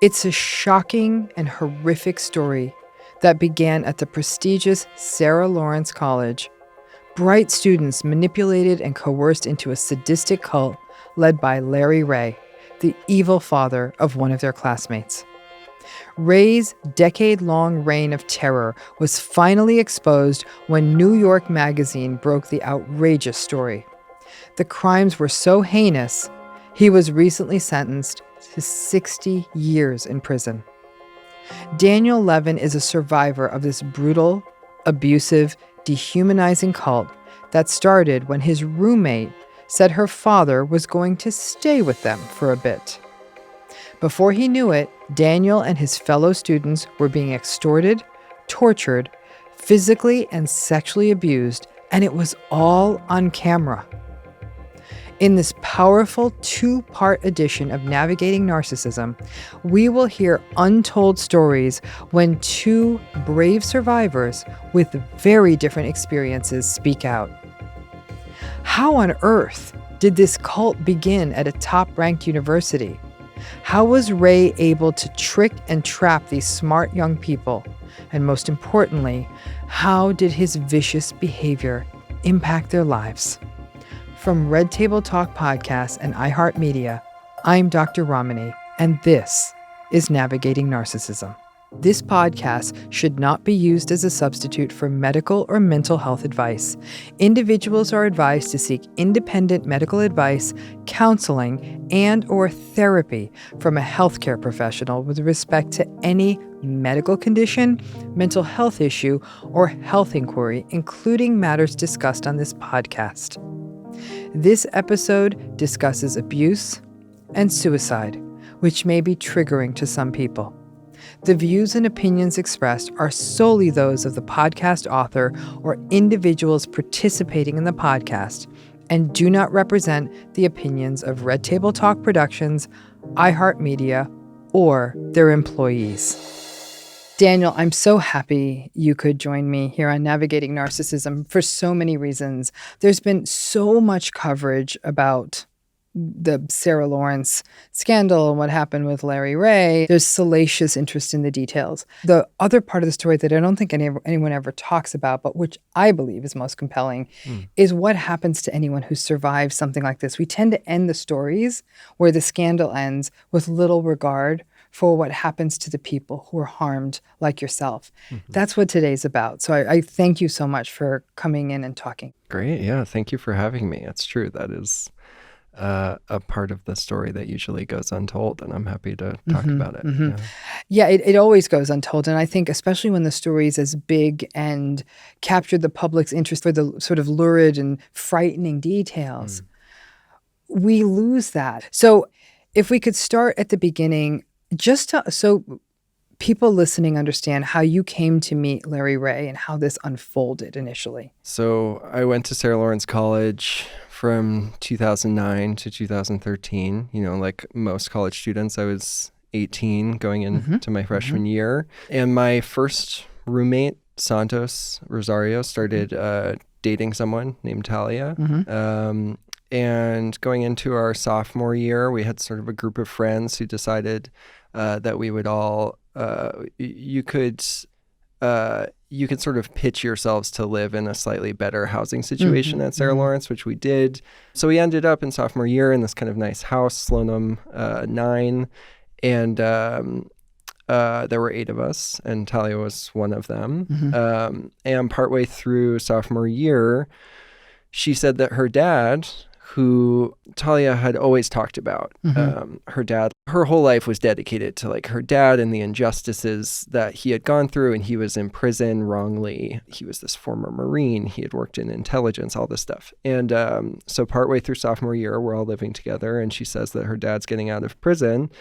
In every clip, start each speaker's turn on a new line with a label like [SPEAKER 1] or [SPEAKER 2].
[SPEAKER 1] It's a shocking and horrific story that began at the prestigious Sarah Lawrence College. Bright students manipulated and coerced into a sadistic cult led by Larry Ray, the evil father of one of their classmates. Ray's decade-long reign of terror was finally exposed when New York Magazine broke the outrageous story. The crimes were so heinous, he was recently sentenced to 60 years in prison. Daniel Levin is a survivor of this brutal, abusive, dehumanizing cult that started when his roommate said her father was going to stay with them for a bit. Before he knew it, Daniel and his fellow students were being extorted, tortured, physically and sexually abused, and it was all on camera. In this powerful two-part edition of Navigating Narcissism, we will hear untold stories when two brave survivors with very different experiences speak out. How on earth did this cult begin at a top-ranked university? How was Ray able to trick and trap these smart young people? And most importantly, how did his vicious behavior impact their lives? From Red Table Talk Podcast and iHeartMedia, I'm Dr. Ramani, and this is Navigating Narcissism. This podcast should not be used as a substitute for medical or mental health advice. Individuals are advised to seek independent medical advice, counseling, and/or therapy from a healthcare professional with respect to any medical condition, mental health issue, or health inquiry, including matters discussed on this podcast. This episode discusses abuse and suicide, which may be triggering to some people. The views and opinions expressed are solely those of the podcast author or individuals participating in the podcast and do not represent the opinions of Red Table Talk Productions, iHeartMedia, or their employees. Daniel, I'm so happy you could join me here on Navigating Narcissism for so many reasons. There's been so much coverage about the Sarah Lawrence scandal and what happened with Larry Ray. There's salacious interest in the details. The other part of the story that I don't think anyone ever talks about, but which I believe is most compelling, is what happens to anyone who survives something like this. We tend to end the stories where the scandal ends with little regard for what happens to the people who are harmed like yourself. That's what today's about. So I thank you so much for coming in and talking.
[SPEAKER 2] Great. Yeah. Thank you for having me. It's true. That is a part of the story that usually goes untold, and I'm happy to talk about it.
[SPEAKER 1] Yeah, it always goes untold. And I think especially when the story is as big and captured the public's interest for the sort of lurid and frightening details, we lose that. So if we could start at the beginning, so people listening understand how you came to meet Larry Ray and how this unfolded initially.
[SPEAKER 2] So I went to Sarah Lawrence College from 2009 to 2013. You know, like most college students, I was 18 going into my freshman year. And my first roommate, Santos Rosario, started dating someone named Talia. And going into our sophomore year, we had sort of a group of friends who decided that we would all, you could sort of pitch yourselves to live in a slightly better housing situation at Sarah Lawrence, which we did. So we ended up in sophomore year in this kind of nice house, SLONIM 9, and there were 8 of us, and Talia was one of them. And partway through sophomore year, she said that her dad, who Talia had always talked about, her whole life was dedicated to like her dad and the injustices that he had gone through, and he was in prison wrongly. He was this former Marine. He had worked in intelligence, all this stuff. And so partway through sophomore year, we're all living together, and she says that her dad's getting out of prison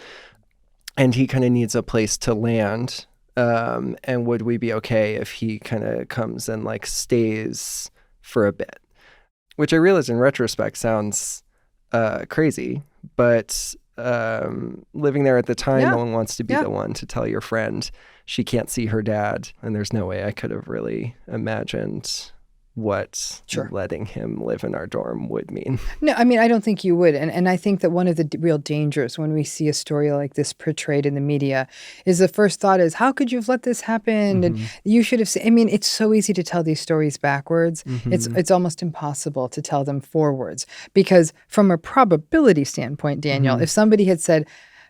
[SPEAKER 2] and he kind of needs a place to land. And would we be okay if he kind of comes and like stays for a bit? Which I realize in retrospect sounds crazy, but living there at the time, no one wants to be the one to tell your friend she can't see her dad. And there's no way I could have really imagined what
[SPEAKER 1] Sure.
[SPEAKER 2] letting him live in our dorm would mean.
[SPEAKER 1] No, I mean, I don't think you would. And I think that one of the real dangers when we see a story like this portrayed in the media is the first thought is, how could you have let this happen? And you should have seen. I mean, it's so easy to tell these stories backwards. It's almost impossible to tell them forwards. Because from a probability standpoint, Daniel, if somebody had said,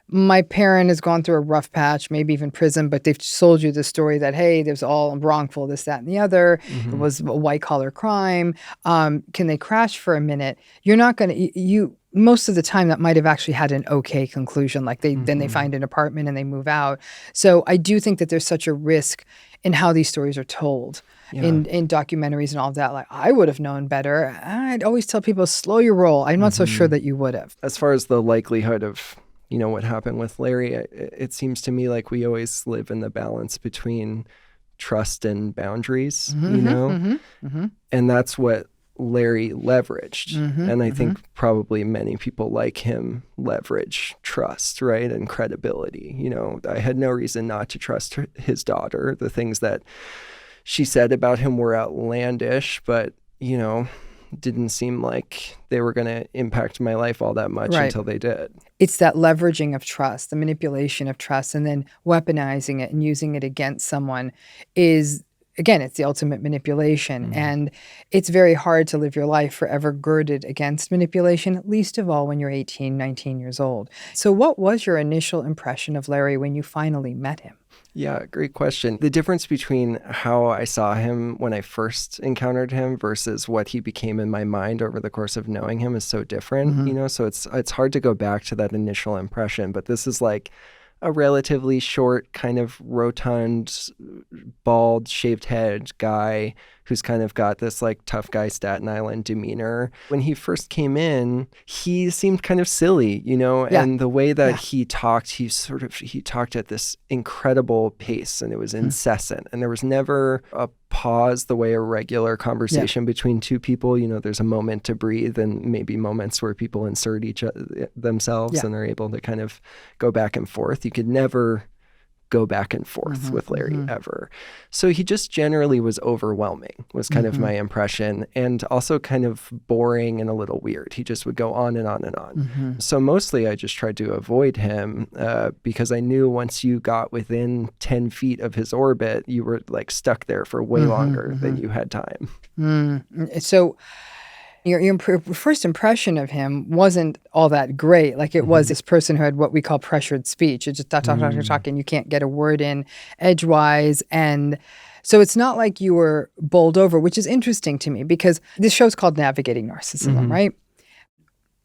[SPEAKER 1] my parent has gone through a rough patch, maybe even prison, but they've sold you the story that, hey, there's all wrongful, this, that, and the other. It was a white-collar crime. Can they crash for a minute? You're not going to most of the time that might have actually had an okay conclusion. Like then they find an apartment and they move out. So I do think that there's such a risk in how these stories are told. In documentaries and all of that. Like, I would have known better. I'd always tell people, slow your roll. I'm not so sure that you would have.
[SPEAKER 2] As far as the likelihood of what happened with Larry, it seems to me like we always live in the balance between trust and boundaries, and that's what Larry leveraged. And I think probably many people like him leverage trust, right? And credibility. I had no reason not to trust his daughter. The things that she said about him were outlandish, but, didn't seem like they were going to impact my life all that much until they did.
[SPEAKER 1] It's that leveraging of trust, the manipulation of trust, and then weaponizing it and using it against someone is, again, it's the ultimate manipulation. And it's very hard to live your life forever girded against manipulation, least of all when you're 18, 19 years old. So what was your initial impression of Larry when you finally met him?
[SPEAKER 2] Yeah, great question. The difference between how I saw him when I first encountered him versus what he became in my mind over the course of knowing him is so different, so it's hard to go back to that initial impression. But this is like a relatively short, kind of rotund, bald, shaved head guy who's kind of got this like tough guy Staten Island demeanor. When he first came in, he seemed kind of silly, and the way that he talked, he talked at this incredible pace, and it was incessant, and there was never a pause the way a regular conversation between two people, there's a moment to breathe and maybe moments where people insert themselves and are able to kind of go back and forth. You could never go back and forth with Larry ever. So he just generally was overwhelming, was kind of my impression, and also kind of boring and a little weird. He just would go on and on and on. So mostly I just tried to avoid him because I knew once you got within 10 feet of his orbit, you were like stuck there for way longer than you had time.
[SPEAKER 1] So your first impression of him wasn't all that great. Like it was this person who had what we call pressured speech. It's just talk, and you can't get a word in edgewise. And so it's not like you were bowled over, which is interesting to me because this show's called Navigating Narcissism, right?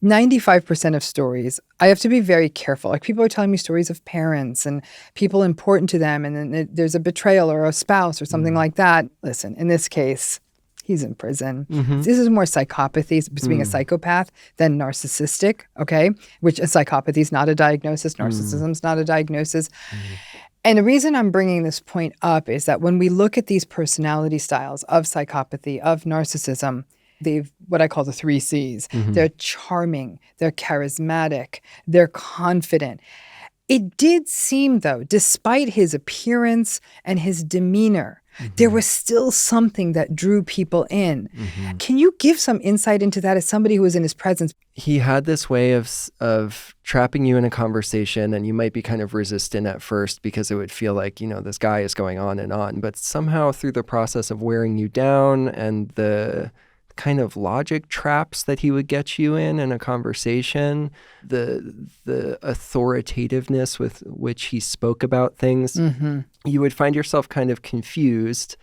[SPEAKER 1] 95% of stories, I have to be very careful. Like people are telling me stories of parents and people important to them, and then there's a betrayal or a spouse or something like that. Listen, in this case, he's in prison. This is more psychopathy, being a psychopath than narcissistic, okay? Which a psychopathy is not a diagnosis. Narcissism is not a diagnosis. And the reason I'm bringing this point up is that when we look at these personality styles of psychopathy, of narcissism, they've what I call the 3 C's. They're charming, they're charismatic, they're confident. It did seem, though, despite his appearance and his demeanor, there was still something that drew people in. Can you give some insight into that as somebody who was in his presence?
[SPEAKER 2] He had this way of trapping you in a conversation, and you might be kind of resistant at first because it would feel like, this guy is going on and on. But somehow through the process of wearing you down and the kind of logic traps that he would get you in a conversation, the authoritativeness with which he spoke about things, you would find yourself kind of confused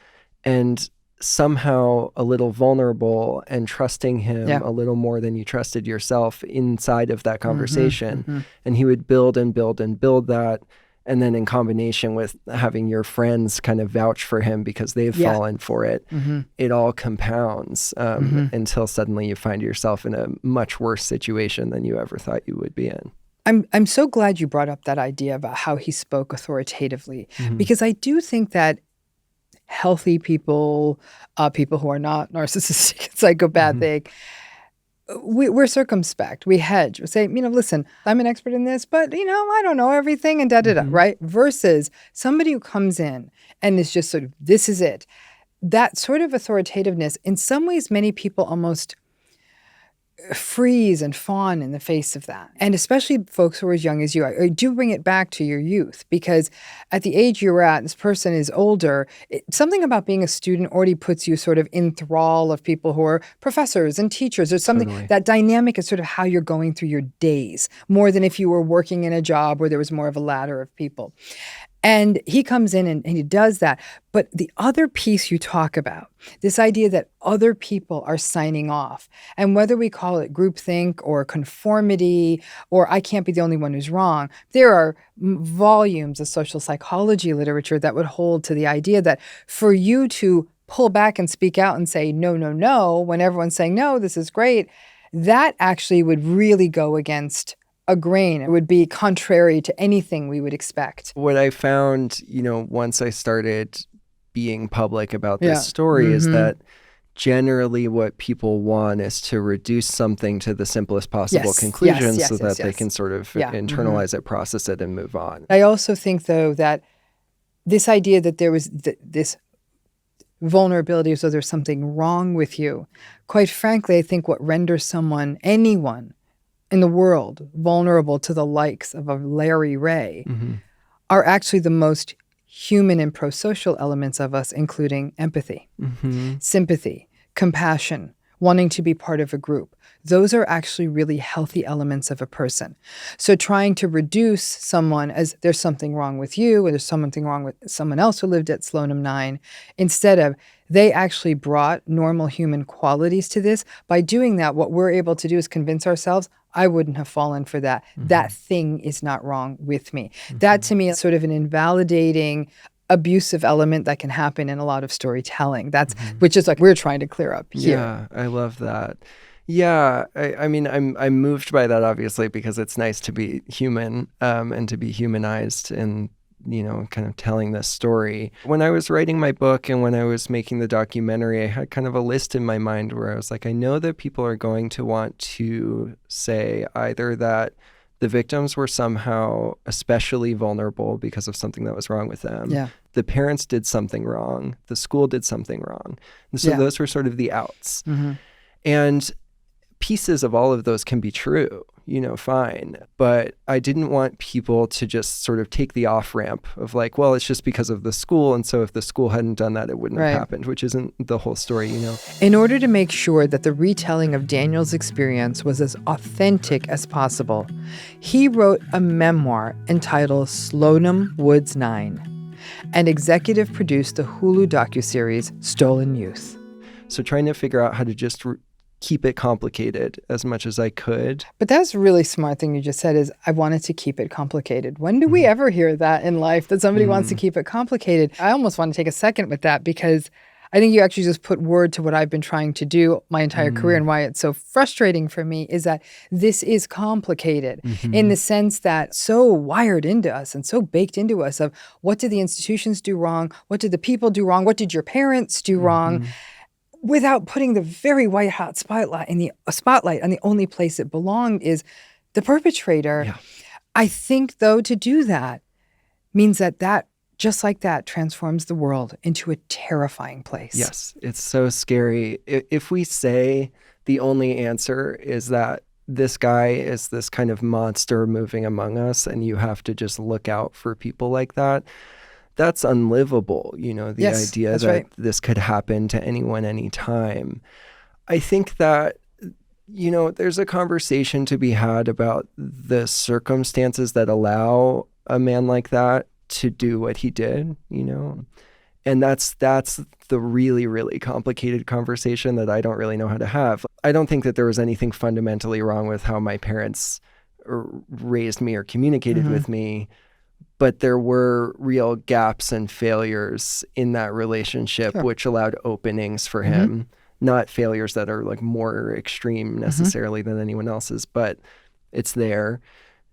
[SPEAKER 2] and somehow a little vulnerable and trusting him a little more than you trusted yourself inside of that conversation. And he would build and build and build that. And then in combination with having your friends kind of vouch for him because they've fallen for it, it all compounds until suddenly you find yourself in a much worse situation than you ever thought you would be in.
[SPEAKER 1] I'm so glad you brought up that idea about how he spoke authoritatively, because I do think that healthy people, people who are not narcissistic, psychopathic, we're circumspect. We hedge. We say, listen, I'm an expert in this, but, I don't know everything and da-da-da, right? Versus somebody who comes in and is just sort of, this is it. that sort of authoritativeness, in some ways, many people almost freeze and fawn in the face of that. And especially folks who are as young as you. I do bring it back to your youth, because at the age you're at, this person is older. Something about being a student already puts you sort of in thrall of people who are professors and teachers. There's something,
[SPEAKER 2] Totally.
[SPEAKER 1] that dynamic is sort of how you're going through your days, more than if you were working in a job where there was more of a ladder of people. And he comes in and he does that. But the other piece you talk about, this idea that other people are signing off, and whether we call it groupthink or conformity or I can't be the only one who's wrong, there are volumes of social psychology literature that would hold to the idea that for you to pull back and speak out and say, no, no, no, when everyone's saying, no, this is great, that actually would really go against a grain. It would be contrary to anything we would expect.
[SPEAKER 2] What I found, once I started being public about this story is that generally what people want is to reduce something to the simplest possible conclusion so that they can sort of internalize it, process it, and move on.
[SPEAKER 1] I also think, though, that this idea that there was this vulnerability, so there's something wrong with you, quite frankly, I think what renders anyone in the world vulnerable to the likes of a Larry Ray are actually the most human and pro-social elements of us, including empathy, sympathy, compassion, wanting to be part of a group. Those are actually really healthy elements of a person. So trying to reduce someone as there's something wrong with you or there's something wrong with someone else who lived at SLONIM 9, instead of they actually brought normal human qualities to this. By doing that, what we're able to do is convince ourselves, I wouldn't have fallen for that. That thing is not wrong with me. That to me is sort of an invalidating, abusive element that can happen in a lot of storytelling. That's which is like we're trying to clear up here.
[SPEAKER 2] Yeah, I love that. Yeah, I mean, I'm moved by that, obviously, because it's nice to be human and to be humanized and, kind of telling this story. When I was writing my book and when I was making the documentary, I had kind of a list in my mind where I was like, I know that people are going to want to say either that the victims were somehow especially vulnerable because of something that was wrong with them.
[SPEAKER 1] Yeah.
[SPEAKER 2] The parents did something wrong. The school did something wrong. And so those were sort of the outs. And pieces of all of those can be true, fine. But I didn't want people to just sort of take the off-ramp of like, well, it's just because of the school. And so if the school hadn't done that, it wouldn't have happened, which isn't the whole story,
[SPEAKER 1] In order to make sure that the retelling of Daniel's experience was as authentic as possible, he wrote a memoir entitled SLONIM WOODS 9 and executive produced the Hulu docuseries Stolen Youth.
[SPEAKER 2] So trying to figure out how to just keep it complicated as much as I could.
[SPEAKER 1] But that's a really smart thing you just said is I wanted to keep it complicated. When do we ever hear that in life, that somebody wants to keep it complicated? I almost want to take a second with that because I think you actually just put word to what I've been trying to do my entire career, and why it's so frustrating for me is that this is complicated in the sense that so wired into us and so baked into us of what did the institutions do wrong? What did the people do wrong? What did your parents do wrong? Without putting the very white hot spotlight on the only place it belonged is the perpetrator. Yeah. I think, though, to do that means that just like that transforms the world into a terrifying place.
[SPEAKER 2] Yes, it's so scary. If we say the only answer is that this guy is this kind of monster moving among us and you have to just look out for people like that, that's unlivable, the idea that this could happen to anyone, anytime. I think that, there's a conversation to be had about the circumstances that allow a man like that to do what he did, and that's the really, really complicated conversation that I don't really know how to have. I don't think that there was anything fundamentally wrong with how my parents raised me or communicated with me. But there were real gaps and failures in that relationship, which allowed openings for him, not failures that are like more extreme necessarily than anyone else's, but it's there.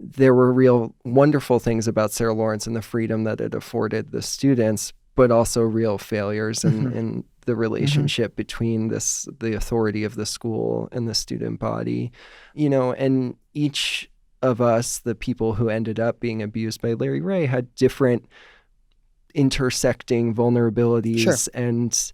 [SPEAKER 2] There were real wonderful things about Sarah Lawrence and the freedom that it afforded the students, but also real failures in the relationship between the authority of the school and the student body, and each of us, the people who ended up being abused by Larry Ray, had different intersecting vulnerabilities and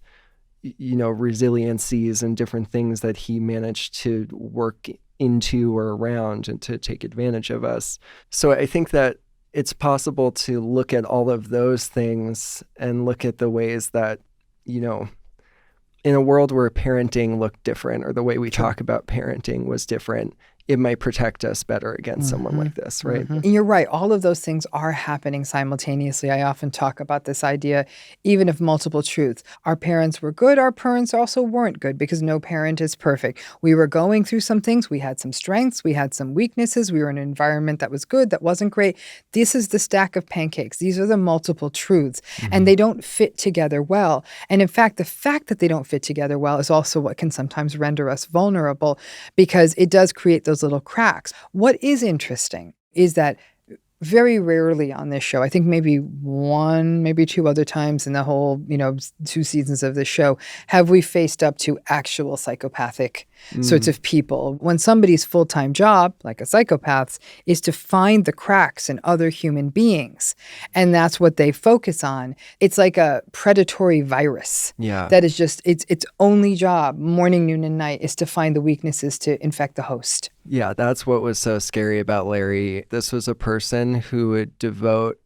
[SPEAKER 2] resiliencies and different things that he managed to work into or around and to take advantage of us. So I think that it's possible to look at all of those things and look at the ways that, in a world where parenting looked different or the way we talk about parenting was different, it might protect us better against someone like this, right?
[SPEAKER 1] And you're right. All of those things are happening simultaneously. I often talk about this idea, even of multiple truths. Our parents were good. Our parents also weren't good, because no parent is perfect. We were going through some things. We had some strengths. We had some weaknesses. We were in an environment that was good, that wasn't great. This is the stack of pancakes. These are the multiple truths, and they don't fit together well. And in fact, the fact that they don't fit together well is also what can sometimes render us vulnerable, because it does create those little cracks. What is interesting is that very rarely on this show, I think maybe one, maybe two other times in the whole, 2 seasons of the show, have we faced up to actual psychopathic sorts of people. When somebody's full-time job, like a psychopath's, is to find the cracks in other human beings, and that's what they focus on. It's like a predatory virus.
[SPEAKER 2] Yeah.
[SPEAKER 1] That is just, its only job, morning, noon, and night, is to find the weaknesses to infect the host.
[SPEAKER 2] Yeah, that's what was so scary about Larry. This was a person who would devote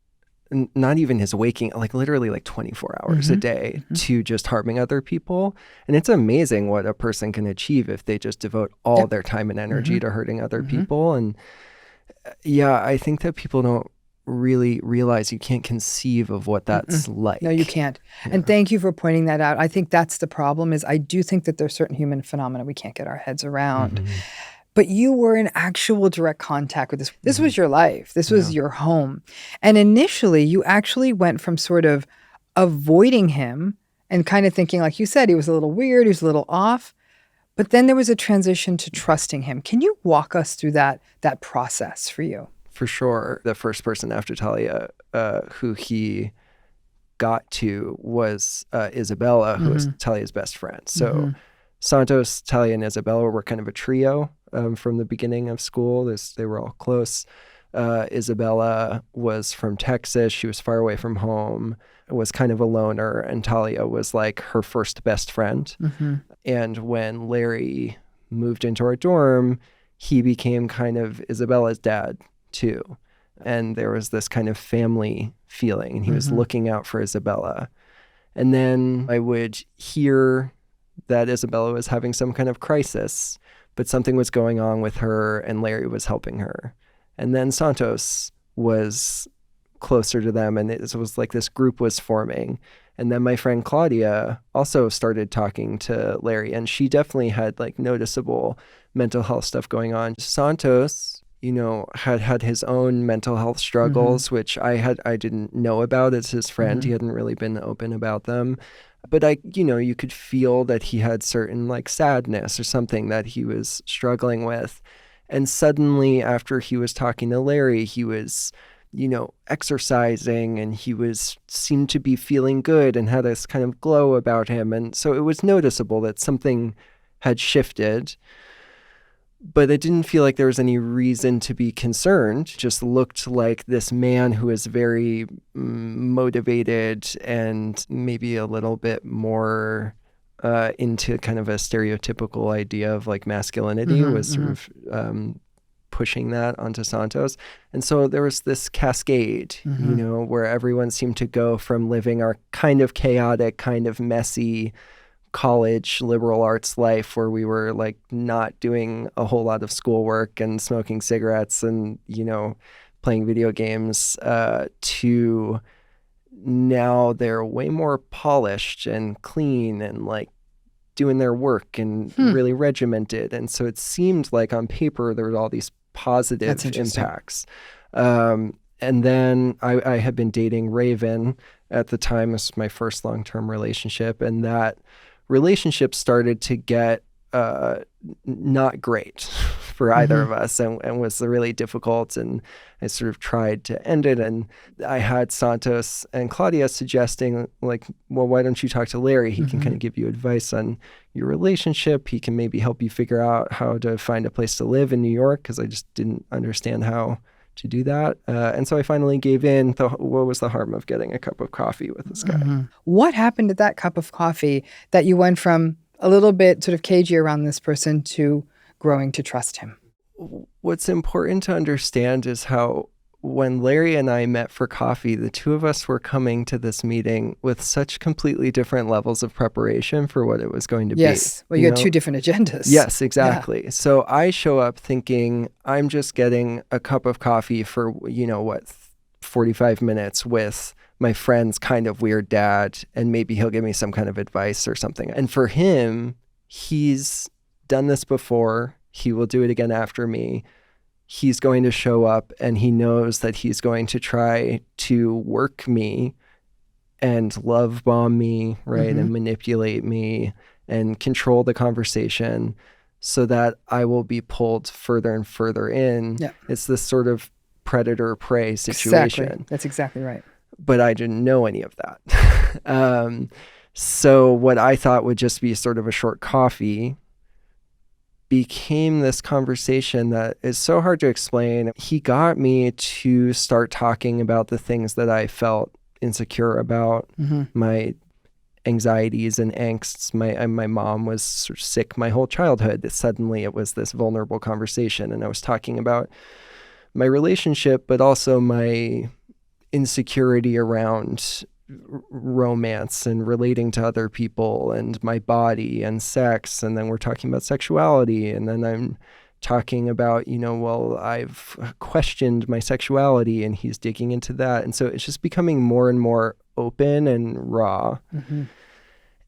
[SPEAKER 2] not even his waking, literally 24 hours a day to just harming other people. And it's amazing what a person can achieve if they just devote all their time and energy to hurting other people. And yeah, I think that people don't really realize, you can't conceive of what that's like.
[SPEAKER 1] No, you can't. Yeah. And thank you for pointing that out. I think that's the problem, is I do think that there's certain human phenomena we can't get our heads around. But you were in actual direct contact with this. This was your life. This was your home. And initially, you actually went from sort of avoiding him and kind of thinking, like you said, he was a little weird, he was a little off. But then there was a transition to trusting him. Can you walk us through that process for you?
[SPEAKER 2] For sure. The first person after Talia who he got to was Isabella, who was Talia's best friend. So Santos, Talia, and Isabella were kind of a trio from the beginning of school. They were all close. Isabella was from Texas. She was far away from home, was kind of a loner, and Talia was like her first best friend. And when Larry moved into our dorm, he became kind of Isabella's dad too. And there was this kind of family feeling, and he was looking out for Isabella. And then I would hear that Isabella was having some kind of crisis, but something was going on with her, and Larry was helping her. And then Santos was closer to them, and it was like this group was forming. And then my friend Claudia also started talking to Larry, and she definitely had noticeable mental health stuff going on. Santos, had his own mental health struggles, which I didn't know about as his friend. He hadn't really been open about them. But you could feel that he had certain sadness or something that he was struggling with. And suddenly, after he was talking to Larry, he was, exercising, and he seemed to be feeling good and had this kind of glow about him. And so it was noticeable that something had shifted. But it didn't feel like there was any reason to be concerned. Just looked like this man who was very motivated and maybe a little bit more into kind of a stereotypical idea of masculinity, was sort of pushing that onto Santos. And so there was this cascade, where everyone seemed to go from living our kind of chaotic, kind of messy college liberal arts life, where we were not doing a whole lot of schoolwork and smoking cigarettes and playing video games, to now they're way more polished and clean and doing their work and really regimented. And so it seemed like on paper there was all these positive impacts. And then I had been dating Raven at the time. This was my first long-term relationship, and that relationship started to get not great for either of us, and was really difficult, and I sort of tried to end it. And I had Santos and Claudia suggesting well, why don't you talk to Larry? He can kind of give you advice on your relationship. He can maybe help you figure out how to find a place to live in New York, because I just didn't understand how to do that. And so I finally gave in. What was the harm of getting a cup of coffee with this guy?
[SPEAKER 1] What happened at that cup of coffee that you went from a little bit sort of cagey around this person to growing to trust him?
[SPEAKER 2] What's important to understand is how when Larry and I met for coffee, the two of us were coming to this meeting with such completely different levels of preparation for what it was going to be.
[SPEAKER 1] Yes. Well, you had two different agendas.
[SPEAKER 2] Yes, exactly. Yeah. So I show up thinking I'm just getting a cup of coffee for, 45 minutes with my friend's kind of weird dad, and maybe he'll give me some kind of advice or something. And for him, he's done this before. He will do it again after me. He's going to show up and he knows that he's going to try to work me and love bomb me, right? And manipulate me and control the conversation so that I will be pulled further and further in. Yeah. It's this sort of predator-prey situation.
[SPEAKER 1] Exactly. That's exactly right.
[SPEAKER 2] But I didn't know any of that. So what I thought would just be sort of a short coffee became this conversation that is so hard to explain. He got me to start talking about the things that I felt insecure about, my anxieties and angsts. My mom was sort of sick my whole childhood. Suddenly it was this vulnerable conversation, and I was talking about my relationship, but also my insecurity around romance and relating to other people and my body and sex. And then we're talking about sexuality. And then I'm talking about, I've questioned my sexuality, and he's digging into that. And so it's just becoming more and more open and raw.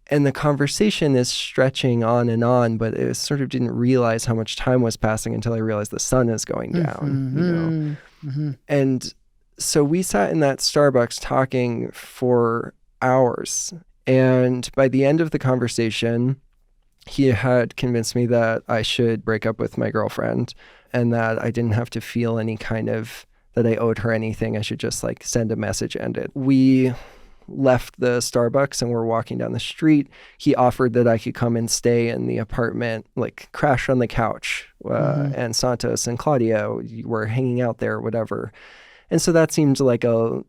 [SPEAKER 2] And the conversation is stretching on, but it sort of didn't realize how much time was passing until I realized the sun is going down, And so we sat in that Starbucks talking for hours. And by the end of the conversation, he had convinced me that I should break up with my girlfriend and that I didn't have to feel any kind of, that I owed her anything. I should just send a message and end it. We left the Starbucks and we're walking down the street. He offered that I could come and stay in the apartment, crash on the couch. And Santos and Claudia were hanging out there, whatever. And so that seemed like a,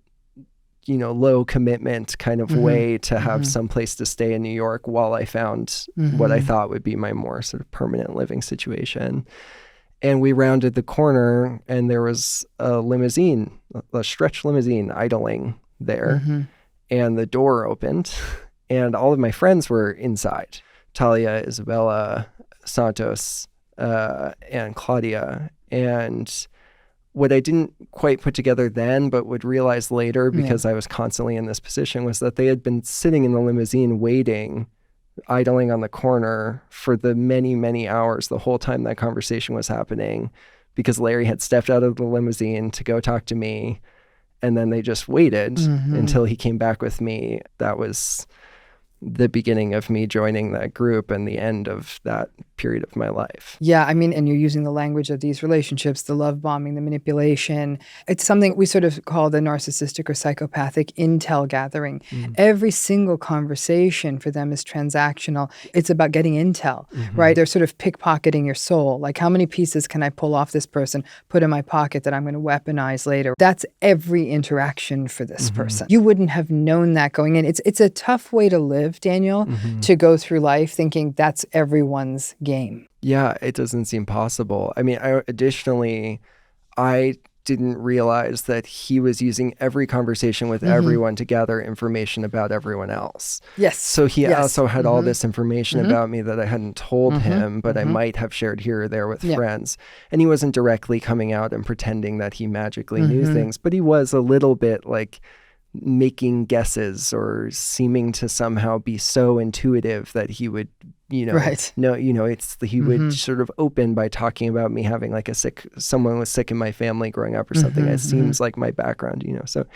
[SPEAKER 2] low commitment kind of way to have some place to stay in New York while I found what I thought would be my more sort of permanent living situation. And we rounded the corner and there was a limousine, a stretch limousine idling there. And the door opened and all of my friends were inside. Talia, Isabella, Santos, and Claudia. And what I didn't quite put together then, but would realize later because I was constantly in this position, was that they had been sitting in the limousine waiting, idling on the corner for the many, many hours, the whole time that conversation was happening, because Larry had stepped out of the limousine to go talk to me. And then they just waited until he came back with me. That was the beginning of me joining that group and the end of that period of my life.
[SPEAKER 1] Yeah, I mean, and you're using the language of these relationships, the love bombing, the manipulation. It's something we sort of call the narcissistic or psychopathic intel gathering. Every single conversation for them is transactional. It's about getting intel, right? They're sort of pickpocketing your soul. How many pieces can I pull off this person, put in my pocket that I'm going to weaponize later? That's every interaction for this person. You wouldn't have known that going in. It's a tough way to live, Daniel, to go through life thinking that's everyone's game.
[SPEAKER 2] Yeah, it doesn't seem possible. I mean, additionally, I didn't realize that he was using every conversation with everyone to gather information about everyone else.
[SPEAKER 1] Yes.
[SPEAKER 2] So he also had all this information about me that I hadn't told him, but I might have shared here or there with friends. And he wasn't directly coming out and pretending that he magically knew things, but he was a little bit making guesses or seeming to somehow be so intuitive that he would, he would sort of open by talking about me having someone was sick in my family growing up or something. It seems like my background, so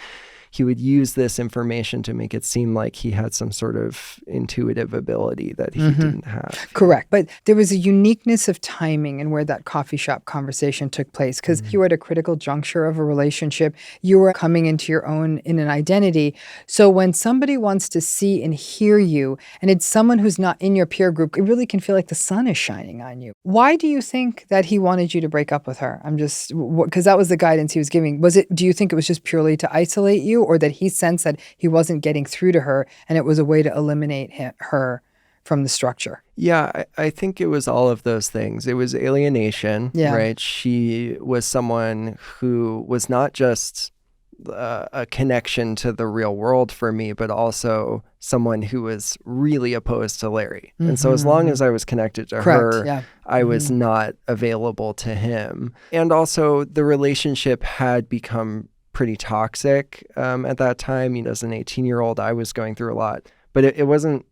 [SPEAKER 2] he would use this information to make it seem like he had some sort of intuitive ability that he didn't have.
[SPEAKER 1] Correct. But there was a uniqueness of timing and where that coffee shop conversation took place, because you were at a critical juncture of a relationship. You were coming into your own in an identity. So when somebody wants to see and hear you, and it's someone who's not in your peer group, it really can feel like the sun is shining on you. Why do you think that he wanted you to break up with her? I'm just, because that was the guidance he was giving. Do you think it was just purely to isolate you, or that he sensed that he wasn't getting through to her and it was a way to eliminate her from the structure?
[SPEAKER 2] Yeah, I think it was all of those things. It was alienation, right? She was someone who was not just a connection to the real world for me, but also someone who was really opposed to Larry. And so as long as I was connected to her, I was not available to him. And also the relationship had become pretty toxic at that time. You know, as an 18-year-old, I was going through a lot, but it wasn't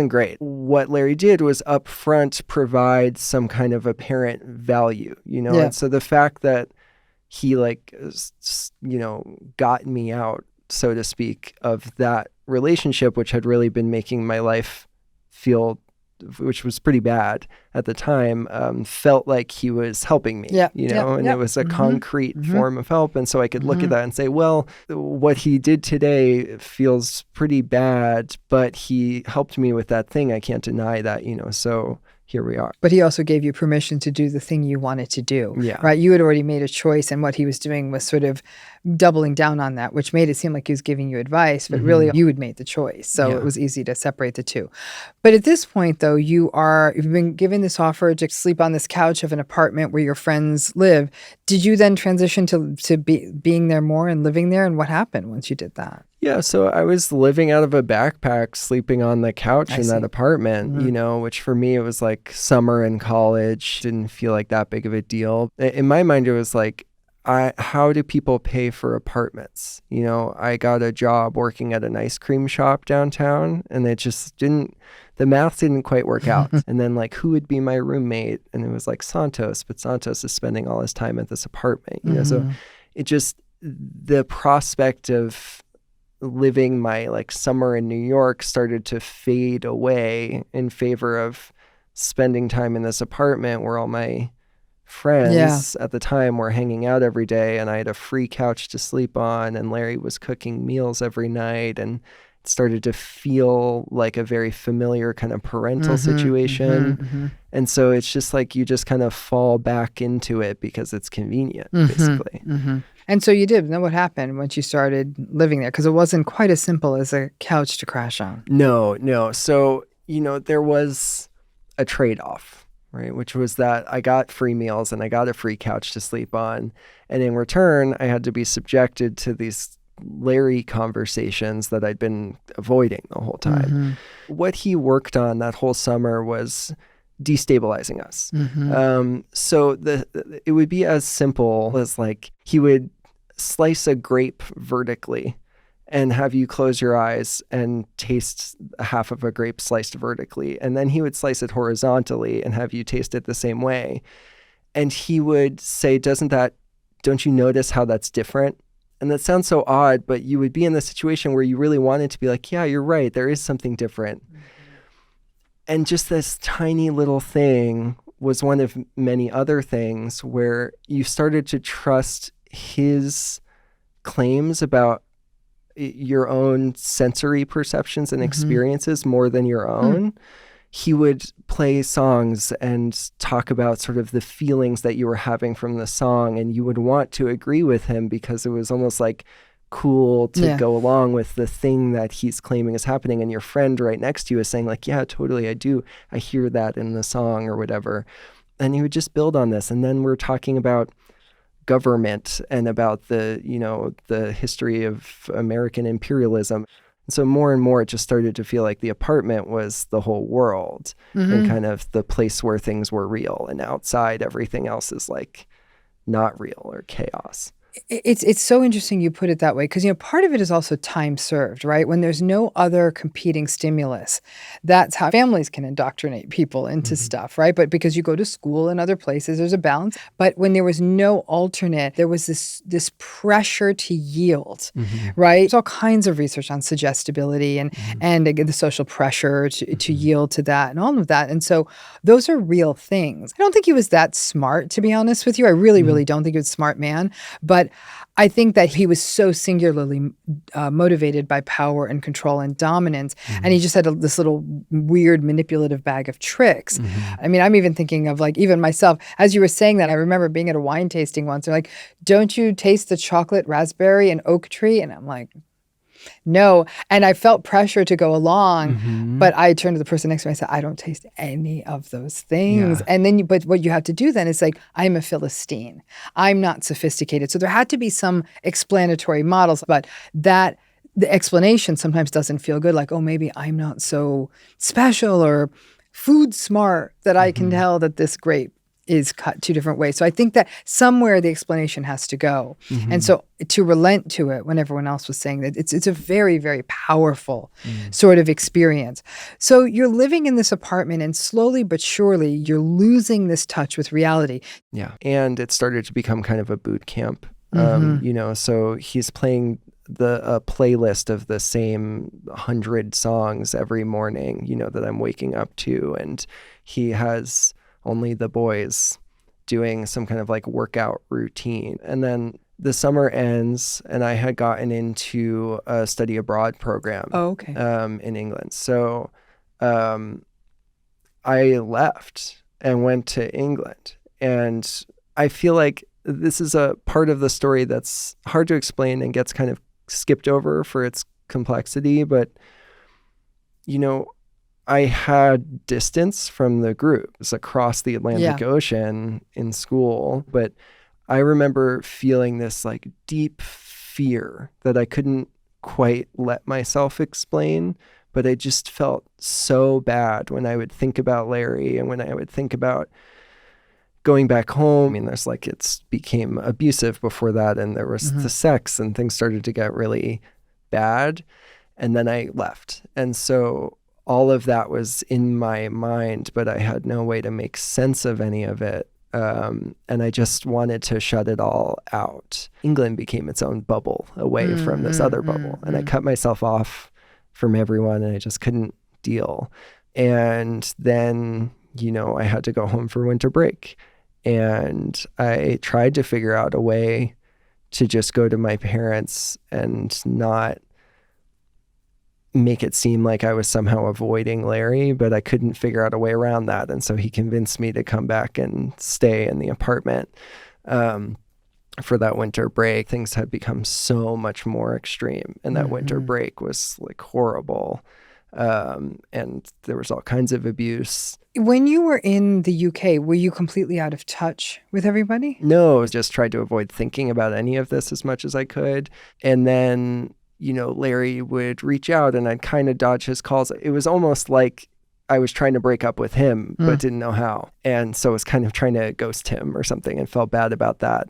[SPEAKER 2] great. What Larry did was upfront provide some kind of apparent value, you know? And so the fact that he got me out, so to speak, of that relationship, which had really been making my life feel, which was pretty bad at the time, felt like he was helping me, and it was a concrete form of help. And so I could look at that and say, well, what he did today feels pretty bad, but he helped me with that thing. I can't deny that, so here we are.
[SPEAKER 1] But he also gave you permission to do the thing you wanted to do, right? You had already made a choice, and what he was doing was sort of doubling down on that, which made it seem like he was giving you advice, but really you had made the choice. So it was easy to separate the two. But at this point, though, you've been given this offer to sleep on this couch of an apartment where your friends live. Did you then transition to being there more and living there? And what happened once you did that?
[SPEAKER 2] Yeah, so I was living out of a backpack, sleeping on the couch in that apartment, which for me, it was like summer in college. Didn't feel like that big of a deal. In my mind, it was like, how do people pay for apartments? I got a job working at an ice cream shop downtown, and it just the math didn't quite work out. And then who would be my roommate? And it was like Santos, but Santos is spending all his time at this apartment, so it just, the prospect of living my summer in New York started to fade away in favor of spending time in this apartment where all my friends at the time were hanging out every day, and I had a free couch to sleep on, and Larry was cooking meals every night, and it started to feel like a very familiar kind of parental situation. And so it's just you just kind of fall back into it because it's convenient, basically.
[SPEAKER 1] And so you did. Then what happened once you started living there? Because it wasn't quite as simple as a couch to crash on.
[SPEAKER 2] No. So, there was a trade-off, right? Which was that I got free meals and I got a free couch to sleep on. And in return, I had to be subjected to these Larry conversations that I'd been avoiding the whole time. What he worked on that whole summer was destabilizing us. So it would be as simple as he would slice a grape vertically and have you close your eyes and taste half of a grape sliced vertically. And then he would slice it horizontally and have you taste it the same way. And he would say, don't you notice how that's different? And that sounds so odd, but you would be in the situation where you really wanted to be like, yeah, you're right. There is something different. And just this tiny little thing was one of many other things where you started to trust his claims about your own sensory perceptions and experiences more than your own. He would play songs and talk about sort of the feelings that you were having from the song, and you would want to agree with him because it was almost cool to go along with the thing that he's claiming is happening. And your friend right next to you is saying yeah, totally, I do. I hear that in the song or whatever. And he would just build on this. And then we're talking about government and about the history of American imperialism. And so more and more, it just started to feel like the apartment was the whole world and kind of the place where things were real. And outside, everything else is not real or chaos.
[SPEAKER 1] It's so interesting you put it that way because, part of it is also time served, right? When there's no other competing stimulus, that's how families can indoctrinate people into stuff, right? But because you go to school and other places, there's a balance. But when there was no alternate, there was this pressure to yield, right? There's all kinds of research on suggestibility and again, the social pressure to yield to that and all of that. And so those are real things. I don't think he was that smart, to be honest with you. I really, really don't think he was a smart man. But I think that he was so singularly motivated by power and control and dominance. And he just had this little weird manipulative bag of tricks. I mean, I'm even thinking of like even myself. As you were saying that, I remember being at a wine tasting once. They're like, don't you taste the chocolate raspberry and oak tree? And I'm like, no. And I felt pressure to go along, but I turned to the person next to me and I said, I don't taste any of those things.
[SPEAKER 2] Yeah.
[SPEAKER 1] And then, but what you have to do then is like, I'm a Philistine. I'm not sophisticated. So there had to be some explanatory models, but the explanation sometimes doesn't feel good. Like, oh, maybe I'm not so special or food smart that I can tell that this grape is cut two different ways. So I think that somewhere the explanation has to go. And so to relent to it when everyone else was saying that it's a very, very powerful sort of experience. So you're living in this apartment and slowly but surely you're losing this touch with reality.
[SPEAKER 2] Yeah. And it started to become kind of a boot camp, so he's playing a playlist of the same 100 songs every morning, that I'm waking up to. And he has only the boys doing some kind of like workout routine. And then the summer ends and I had gotten into a study abroad program in England. So I left and went to England. And I feel like this is a part of the story that's hard to explain and gets kind of skipped over for its complexity. But, I had distance from the group. It's across the Atlantic Ocean in school. But I remember feeling this like deep fear that I couldn't quite let myself explain. But I just felt so bad when I would think about Larry and when I would think about going back home. I mean, there's like, it became abusive before that. And there was the sex and things started to get really bad. And then I left. And so all of that was in my mind, but I had no way to make sense of any of it. And I just wanted to shut it all out. England became its own bubble away from this other bubble. And I cut myself off from everyone and I just couldn't deal. And then, I had to go home for winter break. And I tried to figure out a way to just go to my parents and not make it seem like I was somehow avoiding Larry, but I couldn't figure out a way around that. And so he convinced me to come back and stay in the apartment for that winter break. Things had become so much more extreme. And that winter break was like horrible. And there was all kinds of abuse.
[SPEAKER 1] When you were in the UK, were you completely out of touch with everybody?
[SPEAKER 2] No, I just tried to avoid thinking about any of this as much as I could. And then Larry would reach out and I'd kind of dodge his calls. It was almost like I was trying to break up with him, but didn't know how. And so I was kind of trying to ghost him or something and felt bad about that.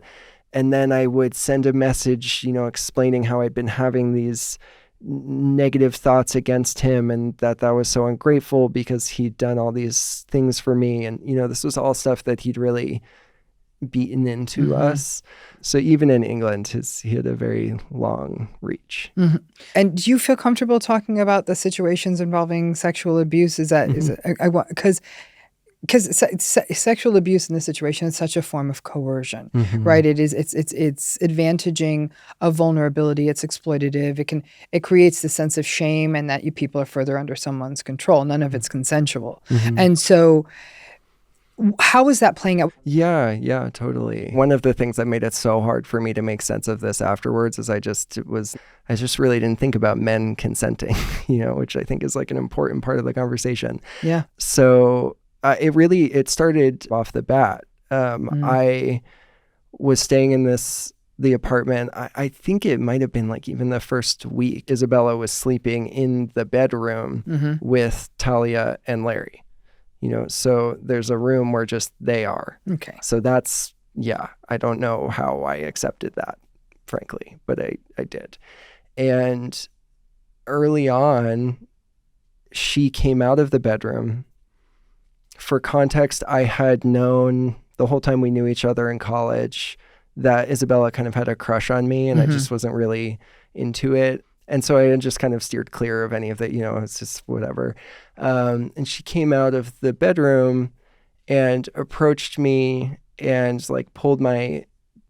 [SPEAKER 2] And then I would send a message, explaining how I'd been having these negative thoughts against him and that was so ungrateful because he'd done all these things for me. And, this was all stuff that he'd really beaten into us. So even in England, he had a very long reach.
[SPEAKER 1] And do you feel comfortable talking about the situations involving sexual abuse? Is that because sexual abuse in this situation is such a form of coercion, right? It's advantaging a vulnerability. It's exploitative. It creates the sense of shame and that you people are further under someone's control. None of it's consensual. And so how is that playing out?
[SPEAKER 2] Yeah, totally. One of the things that made it so hard for me to make sense of this afterwards is I just really didn't think about men consenting, which I think is like an important part of the conversation.
[SPEAKER 1] Yeah.
[SPEAKER 2] So it started off the bat. I was staying in the apartment. I think it might have been like even the first week. Isabella was sleeping in the bedroom with Talia and Larry. So there's a room where just they are.
[SPEAKER 1] Okay.
[SPEAKER 2] So that's, I don't know how I accepted that. frankly, but I did. And early on, she came out of the bedroom. For context, I had known the whole time we knew each other in college that Isabella kind of had a crush on me, and I just wasn't really into it. And so I had just kind of steered clear of any of that, it's just whatever. And she came out of the bedroom and approached me and like pulled my,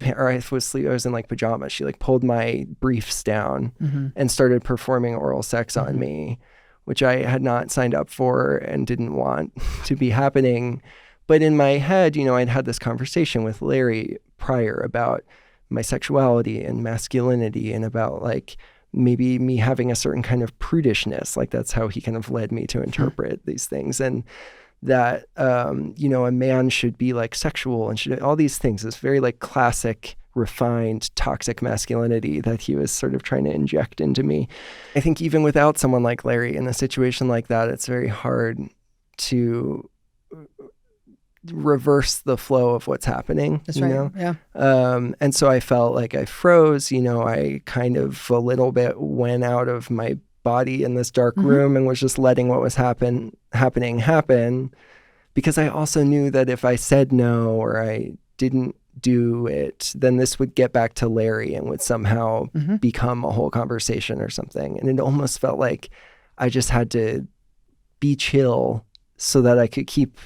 [SPEAKER 2] or I was in like pajamas. She like pulled my briefs down and started performing oral sex on me, which I had not signed up for and didn't want to be happening. But in my head, I'd had this conversation with Larry prior about my sexuality and masculinity and about like maybe me having a certain kind of prudishness. Like that's how he kind of led me to interpret these things. And that, a man should be like sexual and should all these things, this very like classic, refined, toxic masculinity that he was sort of trying to inject into me. I think even without someone like Larry in a situation like that, it's very hard to reverse the flow of what's happening.
[SPEAKER 1] That's right. Yeah.
[SPEAKER 2] And so I felt like I froze, I kind of a little bit went out of my body in this dark room and was just letting what was happening happen, because I also knew that if I said no or I didn't do it, then this would get back to Larry and would somehow become a whole conversation or something. And it almost felt like I just had to be chill so that I could keep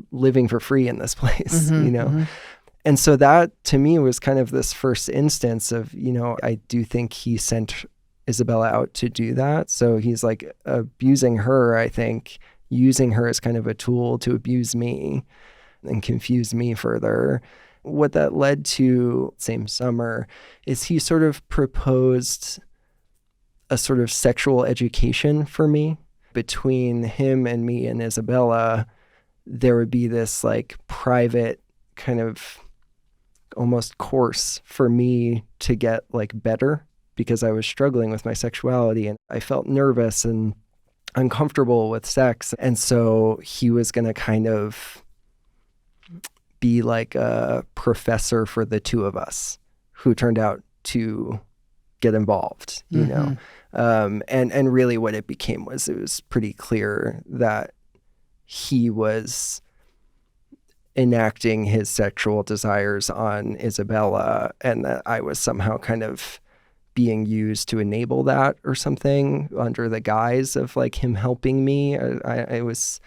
[SPEAKER 2] living for free in this place, And so that to me was kind of this first instance of, I do think he sent Isabella out to do that. So he's like abusing her, I think, using her as kind of a tool to abuse me and confuse me further. What that led to same summer is he sort of proposed a sort of sexual education for me. Between him and me and Isabella, there would be this like private kind of almost course for me to get like better, because I was struggling with my sexuality and I felt nervous and uncomfortable with sex. And so he was going to kind of be like a professor for the two of us, who turned out to get involved, and really what it became was it was pretty clear that he was enacting his sexual desires on Isabella, and that I was somehow kind of being used to enable that or something under the guise of like him helping me. I was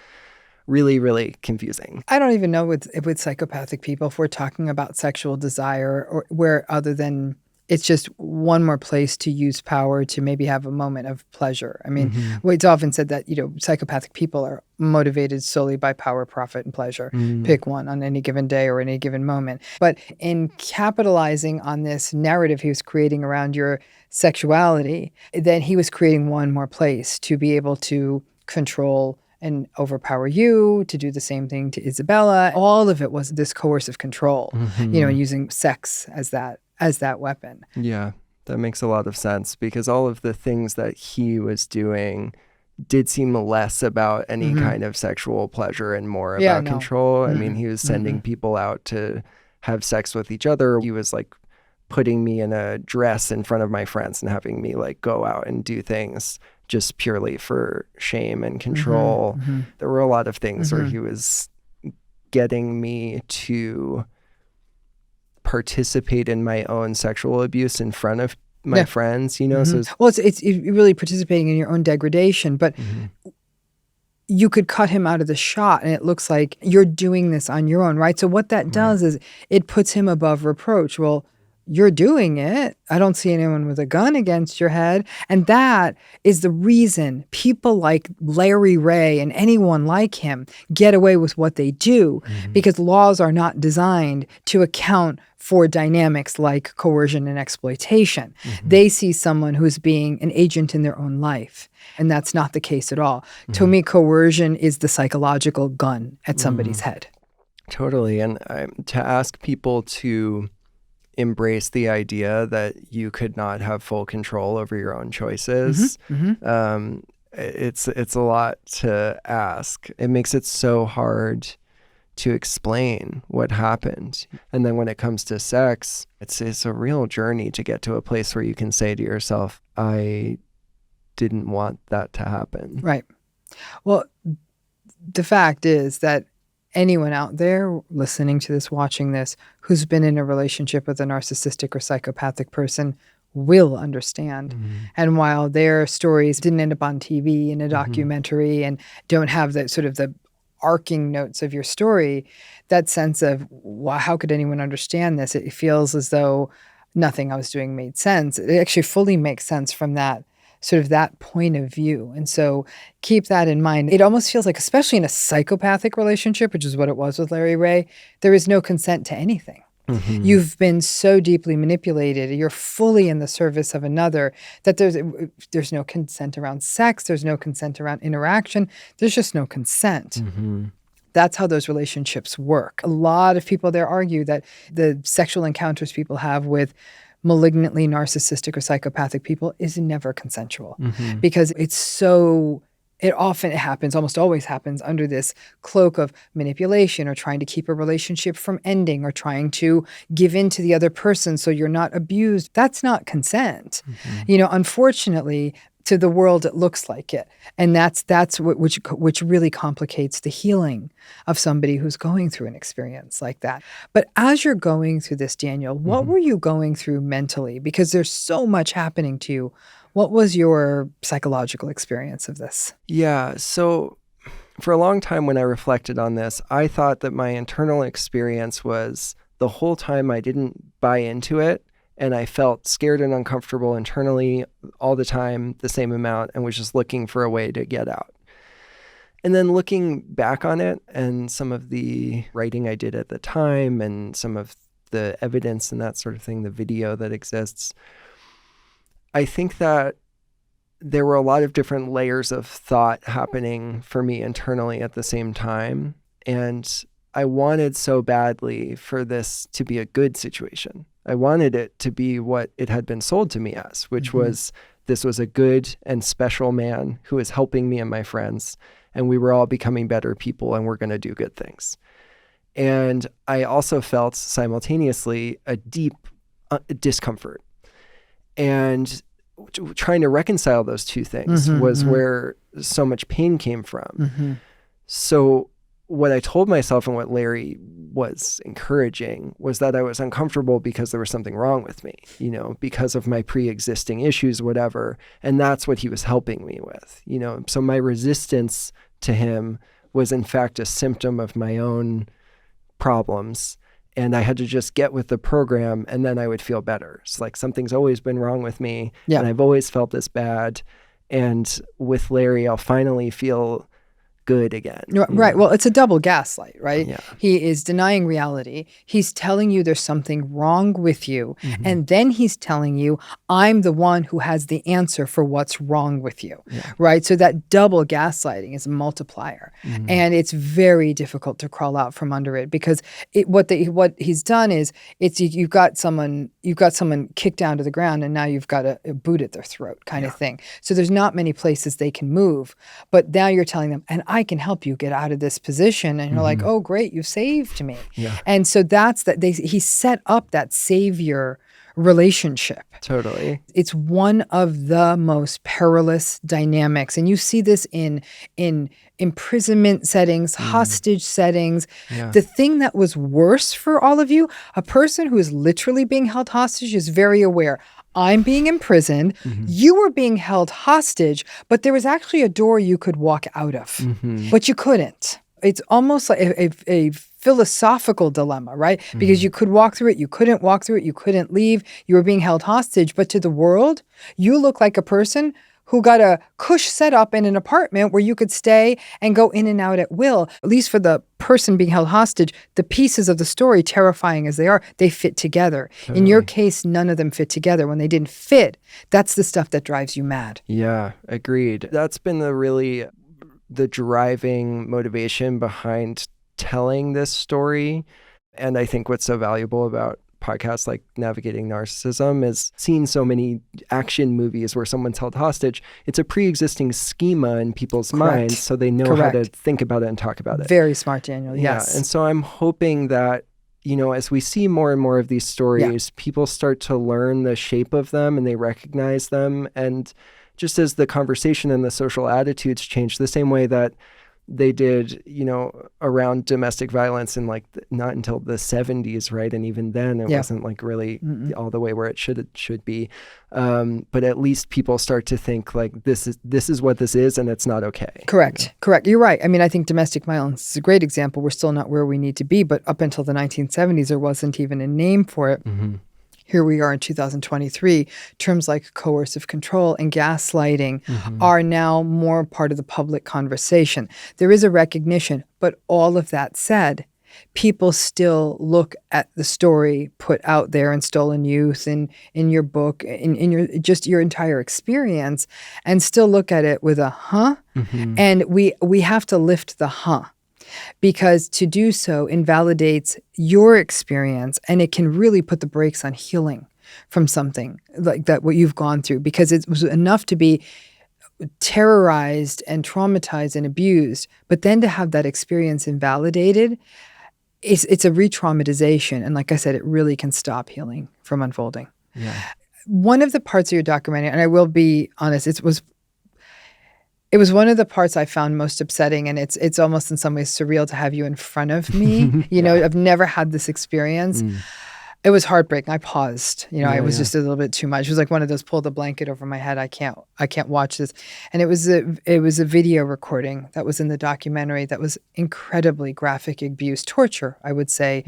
[SPEAKER 2] really, really confusing.
[SPEAKER 1] I don't even know with psychopathic people if we're talking about sexual desire or where other than it's just one more place to use power to maybe have a moment of pleasure. I mean, it's often said that, psychopathic people are motivated solely by power, profit, and pleasure. Pick one on any given day or any given moment. But in capitalizing on this narrative he was creating around your sexuality, then he was creating one more place to be able to control and overpower you, to do the same thing to Isabella. All of it was this coercive control, using sex as that weapon.
[SPEAKER 2] Yeah, that makes a lot of sense, because all of the things that he was doing did seem less about any kind of sexual pleasure and more about control. I mean, he was sending people out to have sex with each other. He was like putting me in a dress in front of my friends and having me like go out and do things just purely for shame and control. There were a lot of things where he was getting me to participate in my own sexual abuse in front of my friends, So
[SPEAKER 1] it's really participating in your own degradation, but you could cut him out of the shot and it looks like you're doing this on your own, right? So what that does is it puts him above reproach. Well, you're doing it. I don't see anyone with a gun against your head. And that is the reason people like Larry Ray and anyone like him get away with what they do, because laws are not designed to account for dynamics like coercion and exploitation. They see someone who's being an agent in their own life. And that's not the case at all. To me, coercion is the psychological gun at somebody's head.
[SPEAKER 2] Totally. And to ask people to embrace the idea that you could not have full control over your own choices. It's a lot to ask. It makes it so hard to explain what happened. And then when it comes to sex, it's a real journey to get to a place where you can say to yourself, I didn't want that to happen.
[SPEAKER 1] Right. Well, the fact is that anyone out there listening to this, watching this, who's been in a relationship with a narcissistic or psychopathic person will understand. And while their stories didn't end up on TV in a documentary and don't have the sort of the arcing notes of your story, that sense of, wow, how could anyone understand this? It feels as though nothing I was doing made sense. It actually fully makes sense from that sort of that point of view. And so keep that in mind. It almost feels like, especially in a psychopathic relationship, which is what it was with Larry Ray, there is no consent to anything. You've been so deeply manipulated. You're fully in the service of another that there's no consent around sex. There's no consent around interaction. There's just no consent. That's how those relationships work. A lot of people there argue that the sexual encounters people have with malignantly narcissistic or psychopathic people is never consensual because it often happens, almost always happens under this cloak of manipulation or trying to keep a relationship from ending or trying to give in to the other person so you're not abused. That's not consent. Unfortunately, to the world, it looks like it. And that's which really complicates the healing of somebody who's going through an experience like that. But as you're going through this, Daniel, what were you going through mentally? Because there's so much happening to you. What was your psychological experience of this?
[SPEAKER 2] Yeah. So for a long time when I reflected on this, I thought that my internal experience was the whole time I didn't buy into it. And I felt scared and uncomfortable internally all the time, the same amount, and was just looking for a way to get out. And then looking back on it and some of the writing I did at the time and some of the evidence and that sort of thing, the video that exists, I think that there were a lot of different layers of thought happening for me internally at the same time. And I wanted so badly for this to be a good situation. I wanted it to be what it had been sold to me as, which was this was a good and special man who was helping me and my friends, and we were all becoming better people and we're going to do good things. And I also felt simultaneously a deep discomfort. And trying to reconcile those two things was where so much pain came from. So what I told myself and what Larry was encouraging was that I was uncomfortable because there was something wrong with me, because of my pre-existing issues, whatever. And that's what he was helping me with, So my resistance to him was in fact a symptom of my own problems. And I had to just get with the program and then I would feel better. It's like something's always been wrong with me and I've always felt this bad. And with Larry, I'll finally feel good again.
[SPEAKER 1] Right. Well, it's a double gaslight, right?
[SPEAKER 2] Yeah.
[SPEAKER 1] He is denying reality. He's telling you there's something wrong with you. And then he's telling you, I'm the one who has the answer for what's wrong with you, right? So that double gaslighting is a multiplier. And it's very difficult to crawl out from under it because what he's done is you've got someone kicked down to the ground and now you've got a boot at their throat kind of thing. So there's not many places they can move, but now you're telling them, and I can help you get out of this position. And you're like, oh, great, you saved me. And so that's that. He set up that savior relationship.
[SPEAKER 2] Totally.
[SPEAKER 1] It's one of the most perilous dynamics. And you see this in imprisonment settings, hostage settings. The thing that was worse for all of you, a person who is literally being held hostage is very aware. I'm being imprisoned. You were being held hostage, but there was actually a door you could walk out of, but you couldn't. It's almost like a philosophical dilemma, right? Because you could walk through it, you couldn't walk through it, you couldn't leave, you were being held hostage, but to the world, you look like a person who got a cush set up in an apartment where you could stay and go in and out at will. At least for the person being held hostage, the pieces of the story, terrifying as they are, they fit together. Totally. In your case, none of them fit together. When they didn't fit, that's the stuff that drives you mad.
[SPEAKER 2] Yeah, agreed. That's been the driving motivation behind telling this story. And I think what's so valuable about podcasts like Navigating Narcissism, is seeing so many action movies where someone's held hostage. It's a pre-existing schema in people's minds, so they know how to think about it and talk about it.
[SPEAKER 1] Very smart, Daniel. Yes.
[SPEAKER 2] Yeah. And so I'm hoping that, as we see more and more of these stories, people start to learn the shape of them and they recognize them. And just as the conversation and the social attitudes change, the same way that they did, around domestic violence in not until the 70s, right? And even then it wasn't really all the way where it should be. But at least people start to think this is what this is, and it's not okay.
[SPEAKER 1] Correct. You're right. I mean, I think domestic violence is a great example. We're still not where we need to be, but up until the 1970s, there wasn't even a name for it. Mm-hmm. Here we are in 2023. Terms like coercive control and gaslighting are now more part of the public conversation. There is a recognition, but all of that said, people still look at the story put out there in Stolen Youth and in your book, in your entire experience, and still look at it with a huh? Mm-hmm. And we have to lift the huh. Because to do so invalidates your experience, and it can really put the brakes on healing from something like that, what you've gone through, because it was enough to be terrorized and traumatized and abused, but then to have that experience invalidated, it's a re-traumatization. And like I said, it really can stop healing from unfolding. Yeah. One of the parts of your documentary, and I will be honest, it was one of the parts I found most upsetting, and it's almost in some ways surreal to have you in front of me. I've never had this experience. It was heartbreaking. I paused. It was just a little bit too much. It was like one of those pull the blanket over my head. I can't watch this. And it was a video recording that was in the documentary that was incredibly graphic abuse, torture, I would say,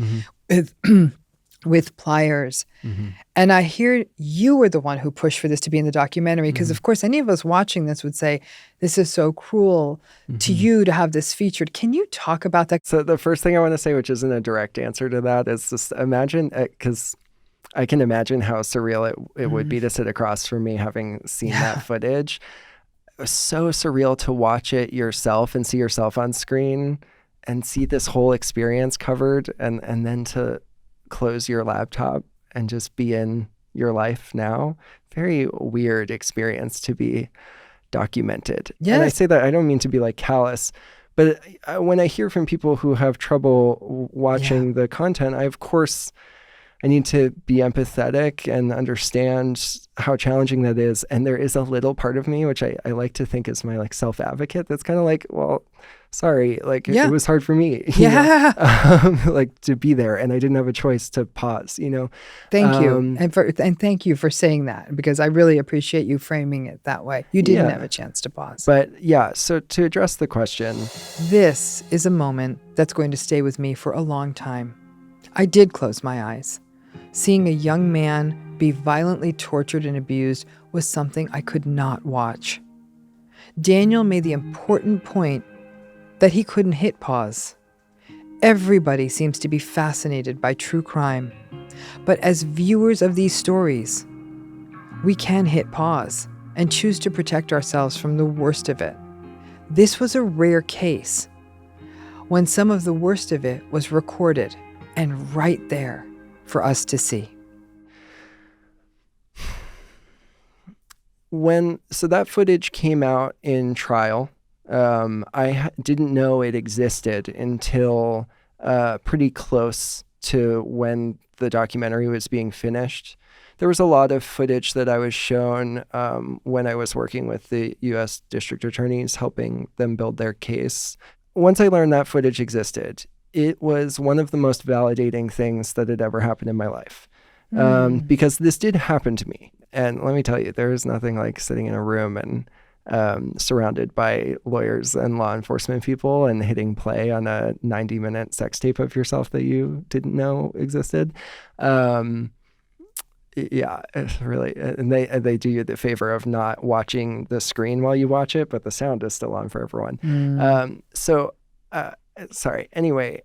[SPEAKER 1] with pliers. Mm-hmm. And I hear you were the one who pushed for this to be in the documentary, because of course any of us watching this would say, this is so cruel to you to have this featured. Can you talk about that?
[SPEAKER 2] So the first thing I want to say, which isn't a direct answer to that, is just imagine, because I can imagine how surreal it would be to sit across from me having seen that footage. It was so surreal to watch it yourself and see yourself on screen and see this whole experience covered, and then to close your laptop and just be in your life now. Very weird experience to be documented. Yes. And I say that, I don't mean to be callous, but when I hear from people who have trouble watching the content, I need to be empathetic and understand how challenging that is. And there is a little part of me, which I like to think is my self-advocate, that's kind of well, sorry, it was hard for me, to be there, and I didn't have a choice to pause,
[SPEAKER 1] Thank you. And thank you for saying that, because I really appreciate you framing it that way. You didn't have a chance to pause.
[SPEAKER 2] But so to address the question.
[SPEAKER 1] This is a moment that's going to stay with me for a long time. I did close my eyes. Seeing a young man be violently tortured and abused was something I could not watch. Daniel made the important point that he couldn't hit pause. Everybody seems to be fascinated by true crime. But as viewers of these stories, we can hit pause and choose to protect ourselves from the worst of it. This was a rare case when some of the worst of it was recorded and right there for us to see.
[SPEAKER 2] So that footage came out in trial. I didn't know it existed until pretty close to when the documentary was being finished. There was a lot of footage that I was shown when I was working with the U.S. district attorneys, helping them build their case. Once I learned that footage existed, it was one of the most validating things that had ever happened in my life. Because this did happen to me. And let me tell you, there is nothing like sitting in a room and surrounded by lawyers and law enforcement people and hitting play on a 90-minute sex tape of yourself that you didn't know existed. It's really, and they do you the favor of not watching the screen while you watch it, but the sound is still on for everyone. Sorry. Anyway,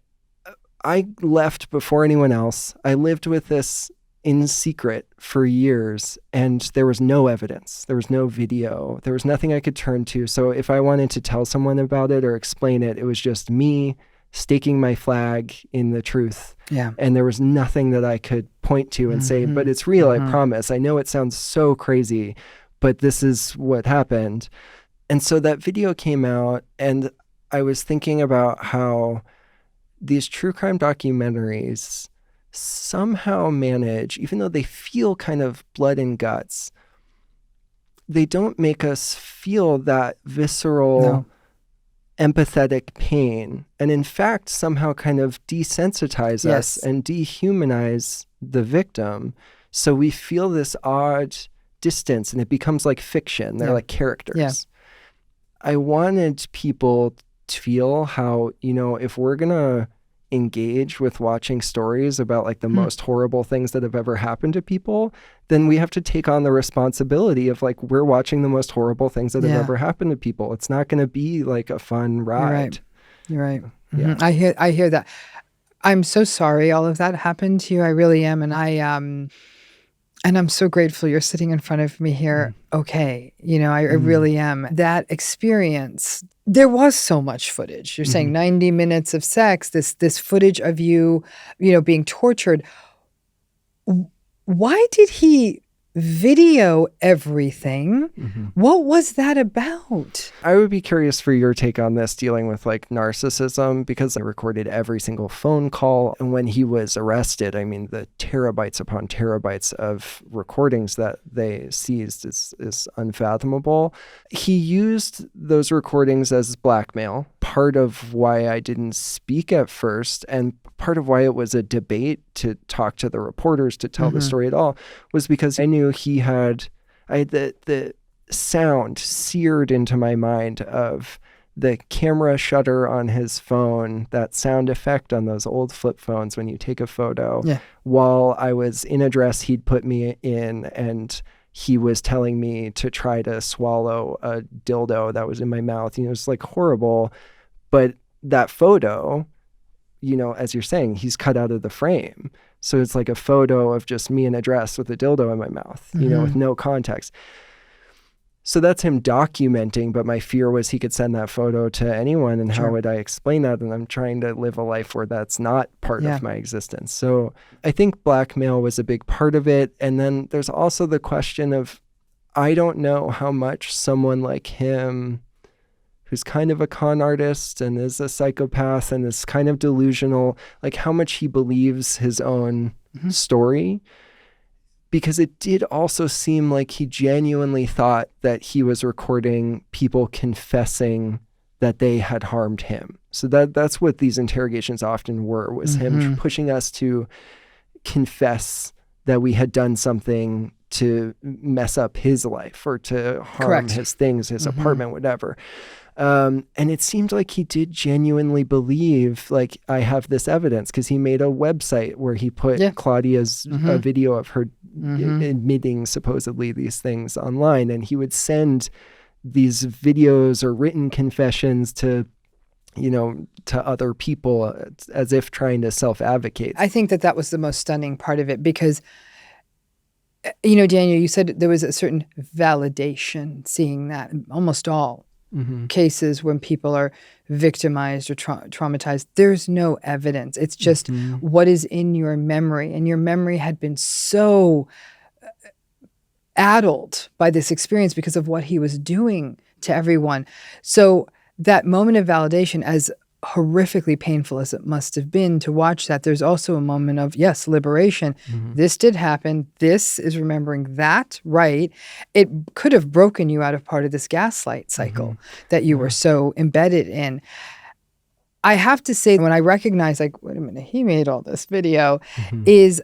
[SPEAKER 2] I left before anyone else. I lived with this in secret for years, and there was no evidence. There was no video. There was nothing I could turn to. So if I wanted to tell someone about it or explain it, it was just me staking my flag in the truth.
[SPEAKER 1] Yeah.
[SPEAKER 2] And there was nothing that I could point to and say, but it's real, I promise. I know it sounds so crazy, but this is what happened. And so that video came out, and I was thinking about how these true crime documentaries somehow manage, even though they feel kind of blood and guts, they don't make us feel that visceral, empathetic pain. And in fact, somehow kind of desensitize us and dehumanize the victim. So we feel this odd distance, and it becomes like fiction. They're like characters. Yeah. I wanted people to feel how, you know, if we're going to engage with watching stories about like the most horrible things that have ever happened to people, then we have to take on the responsibility of like, we're watching the most horrible things that have ever happened to people. It's not going to be like a fun ride.
[SPEAKER 1] You're right. Yeah. I hear that. I'm so sorry all of that happened to you. I really am. And I'm so grateful you're sitting in front of me here. Okay. You know, I really am. That experience, there was so much footage. You're saying 90 minutes of sex, this footage of you, you know, being tortured. Why did he video everything? What was that about?
[SPEAKER 2] I would be curious for your take on this, dealing with like narcissism, because I recorded every single phone call. And when he was arrested, I mean, the terabytes upon terabytes of recordings that they seized is unfathomable. He used those recordings as blackmail. Part of why I didn't speak at first, and part of why it was a debate to talk to the reporters to tell the story at all, was because I knew I had the sound seared into my mind of the camera shutter on his phone, that sound effect on those old flip phones when you take a photo. While I was in a dress he'd put me in, and he was telling me to try to swallow a dildo that was in my mouth. You know, it was like horrible. But that photo, you know, as you're saying, he's cut out of the frame. So it's like a photo of just me in a dress with a dildo in my mouth, you know, with no context. So that's him documenting, but my fear was he could send that photo to anyone, and how would I explain that? And I'm trying to live a life where that's not part of my existence. So I think blackmail was a big part of it. And then there's also the question of, I don't know how much someone like him, who's kind of a con artist and is a psychopath and is kind of delusional, like how much he believes his own story. Because it did also seem like he genuinely thought that he was recording people confessing that they had harmed him. So that's what these interrogations often were, was him pushing us to confess that we had done something to mess up his life or to harm his things, his apartment, whatever. And it seemed like he did genuinely believe, like, I have this evidence, because he made a website where he put Claudia's a video of her admitting supposedly these things online. And he would send these videos or written confessions to, you know, to other people as if trying to self-advocate.
[SPEAKER 1] I think that was the most stunning part of it, because, you know, Daniel, you said there was a certain validation seeing that in almost all cases when people are victimized or traumatized. There's no evidence. It's just what is in your memory. And your memory had been so addled by this experience because of what he was doing to everyone. So that moment of validation, as horrifically painful as it must have been to watch that, there's also a moment of, yes, liberation. This did happen. This is remembering that, right? It could have broken you out of part of this gaslight cycle that you were so embedded in. I have to say, when I recognize, like, wait a minute, he made all this video, is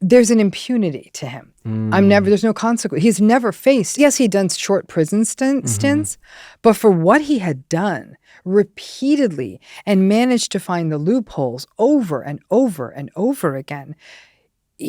[SPEAKER 1] there's an impunity to him. There's no consequence. He's never faced, yes, he'd done short prison stints, but for what he had done repeatedly and managed to find the loopholes over and over and over again,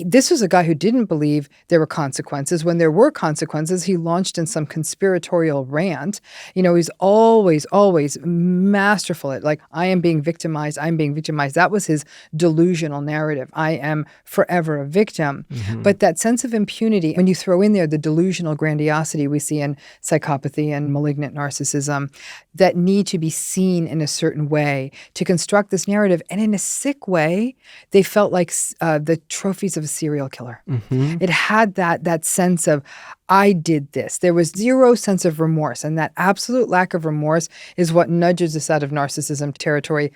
[SPEAKER 1] this was a guy who didn't believe there were consequences. When there were consequences, he launched in some conspiratorial rant. He's always, always masterful at like, I am being victimized. I'm being victimized. That was his delusional narrative. I am forever a victim. But that sense of impunity, when you throw in there the delusional grandiosity we see in psychopathy and malignant narcissism, that need to be seen in a certain way to construct this narrative. And in a sick way, they felt like the trophies of a serial killer. It had that sense of, I did this. There was zero sense of remorse. And that absolute lack of remorse is what nudges us out of narcissism territory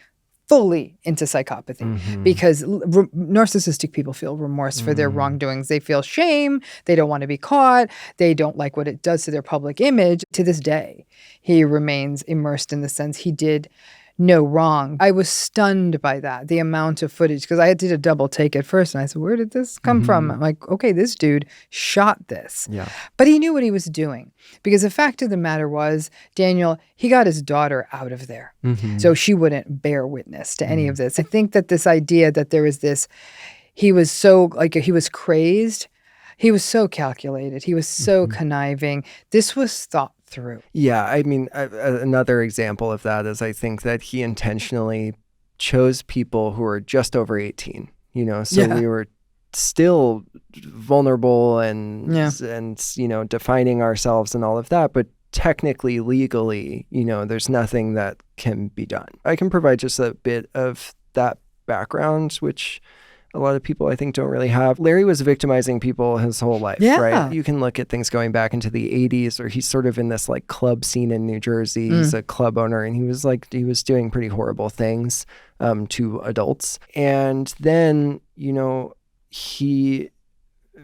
[SPEAKER 1] fully into psychopathy, because narcissistic people feel remorse for their wrongdoings. They feel shame. They don't want to be caught. They don't like what it does to their public image. To this day, he remains immersed in the sense he did no wrong. I was stunned by that, the amount of footage, because I did a double take at first, and I said, where did this come from? I'm like, okay, this dude shot this.
[SPEAKER 2] Yeah.
[SPEAKER 1] But he knew what he was doing, because the fact of the matter was, Daniel, he got his daughter out of there. So she wouldn't bear witness to any of this. I think that this idea that there was this, he was so, like, he was crazed. He was so calculated. He was so conniving. This was thought through.
[SPEAKER 2] Yeah, I mean, another example of that is I think that he intentionally chose people who were just over 18, so we were still vulnerable and defining ourselves and all of that, but technically, legally, there's nothing that can be done. I can provide just a bit of that background, which a lot of people, I think, don't really have. Larry was victimizing people his whole life, right? You can look at things going back into the 80s, or he's sort of in this like club scene in New Jersey. He's a club owner, and he was doing pretty horrible things to adults. And then, he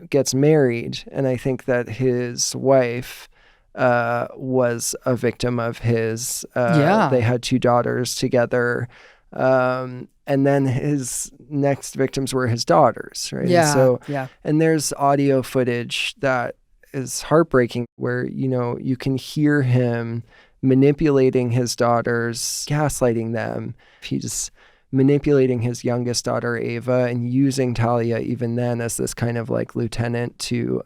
[SPEAKER 2] gets married, and I think that his wife was a victim of his. They had 2 daughters together. And then his next victims were his daughters, right? And there's audio footage that is heartbreaking where, you can hear him manipulating his daughters, gaslighting them. He's manipulating his youngest daughter, Ava, and using Talia even then as this kind of like lieutenant to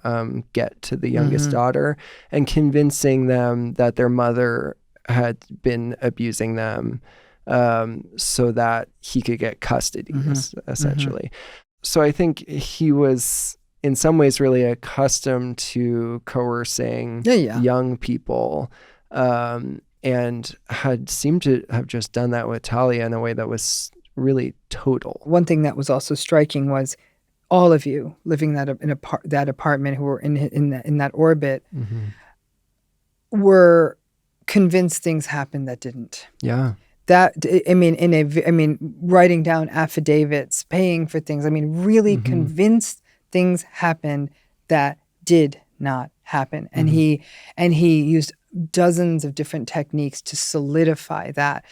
[SPEAKER 2] get to the youngest daughter, and convincing them that their mother had been abusing them. So that he could get custody, essentially. So I think he was, in some ways, really accustomed to coercing young people, and had seemed to have just done that with Talia in a way that was really total.
[SPEAKER 1] One thing that was also striking was all of you living that apartment who were in that orbit were convinced things happened that didn't.
[SPEAKER 2] Yeah.
[SPEAKER 1] That, writing down affidavits, paying for things, really convinced things happened that did not happen. And he used dozens of different techniques to solidify that.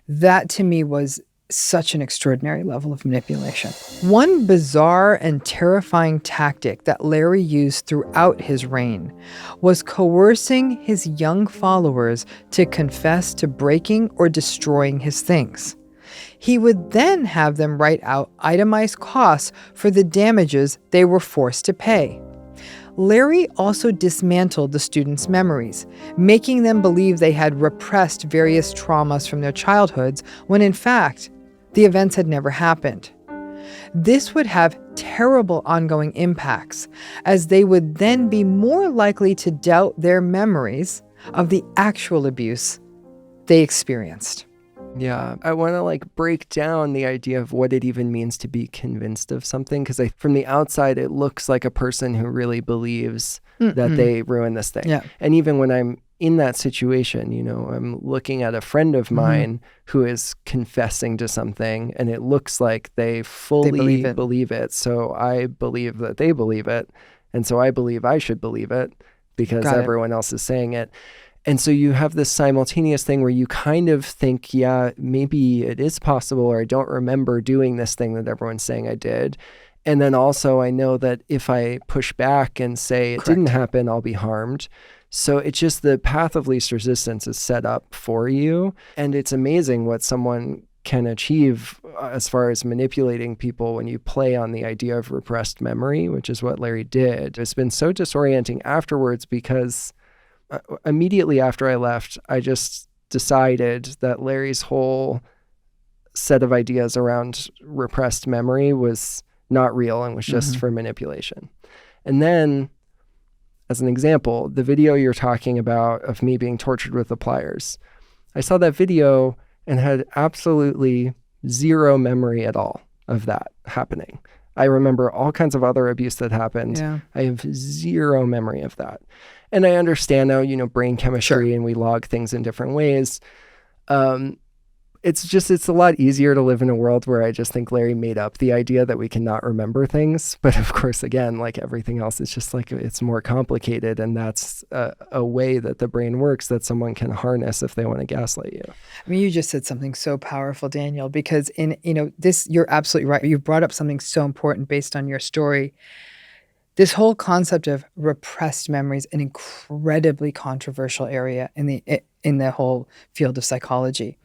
[SPEAKER 1] That to me was such an extraordinary level of manipulation. One bizarre and terrifying tactic that Larry used throughout his reign was coercing his young followers to confess to breaking or destroying his things. He would then have them write out itemized costs for the damages they were forced to pay. Larry also dismantled the students' memories, making them believe they had repressed various traumas from their childhoods when in fact, the events had never happened. This would have terrible ongoing impacts, as they would then be more likely to doubt their memories of the actual abuse they experienced.
[SPEAKER 2] Yeah, I want to break down the idea of what it even means to be convinced of something, because from the outside, it looks like a person who really believes that they ruined this thing. Yeah. And even when I'm in that situation, I'm looking at a friend of mine who is confessing to something, and it looks like they fully believe it. So I believe that they believe it. And so I believe I should believe it because everyone else is saying it. And so you have this simultaneous thing where you kind of think, yeah, maybe it is possible, or I don't remember doing this thing that everyone's saying I did. And then also I know that if I push back and say it didn't happen, I'll be harmed. So it's just the path of least resistance is set up for you. And it's amazing what someone can achieve as far as manipulating people when you play on the idea of repressed memory, which is what Larry did. It's been so disorienting afterwards because immediately after I left, I just decided that Larry's whole set of ideas around repressed memory was not real and was just for manipulation. And then, as an example, the video you're talking about of me being tortured with the pliers, I saw that video and had absolutely zero memory at all of that happening. I remember all kinds of other abuse that happened.
[SPEAKER 1] Yeah.
[SPEAKER 2] I have zero memory of that. And I understand now, brain chemistry, and we log things in different ways. It's a lot easier to live in a world where I just think Larry made up the idea that we cannot remember things. But of course, again, like everything else, it's just like it's more complicated. And that's a way that the brain works that someone can harness if they want to gaslight you.
[SPEAKER 1] I mean, you just said something so powerful, Daniel, because you're absolutely right. You brought up something so important based on your story. This whole concept of repressed memories, an incredibly controversial area in the whole field of psychology.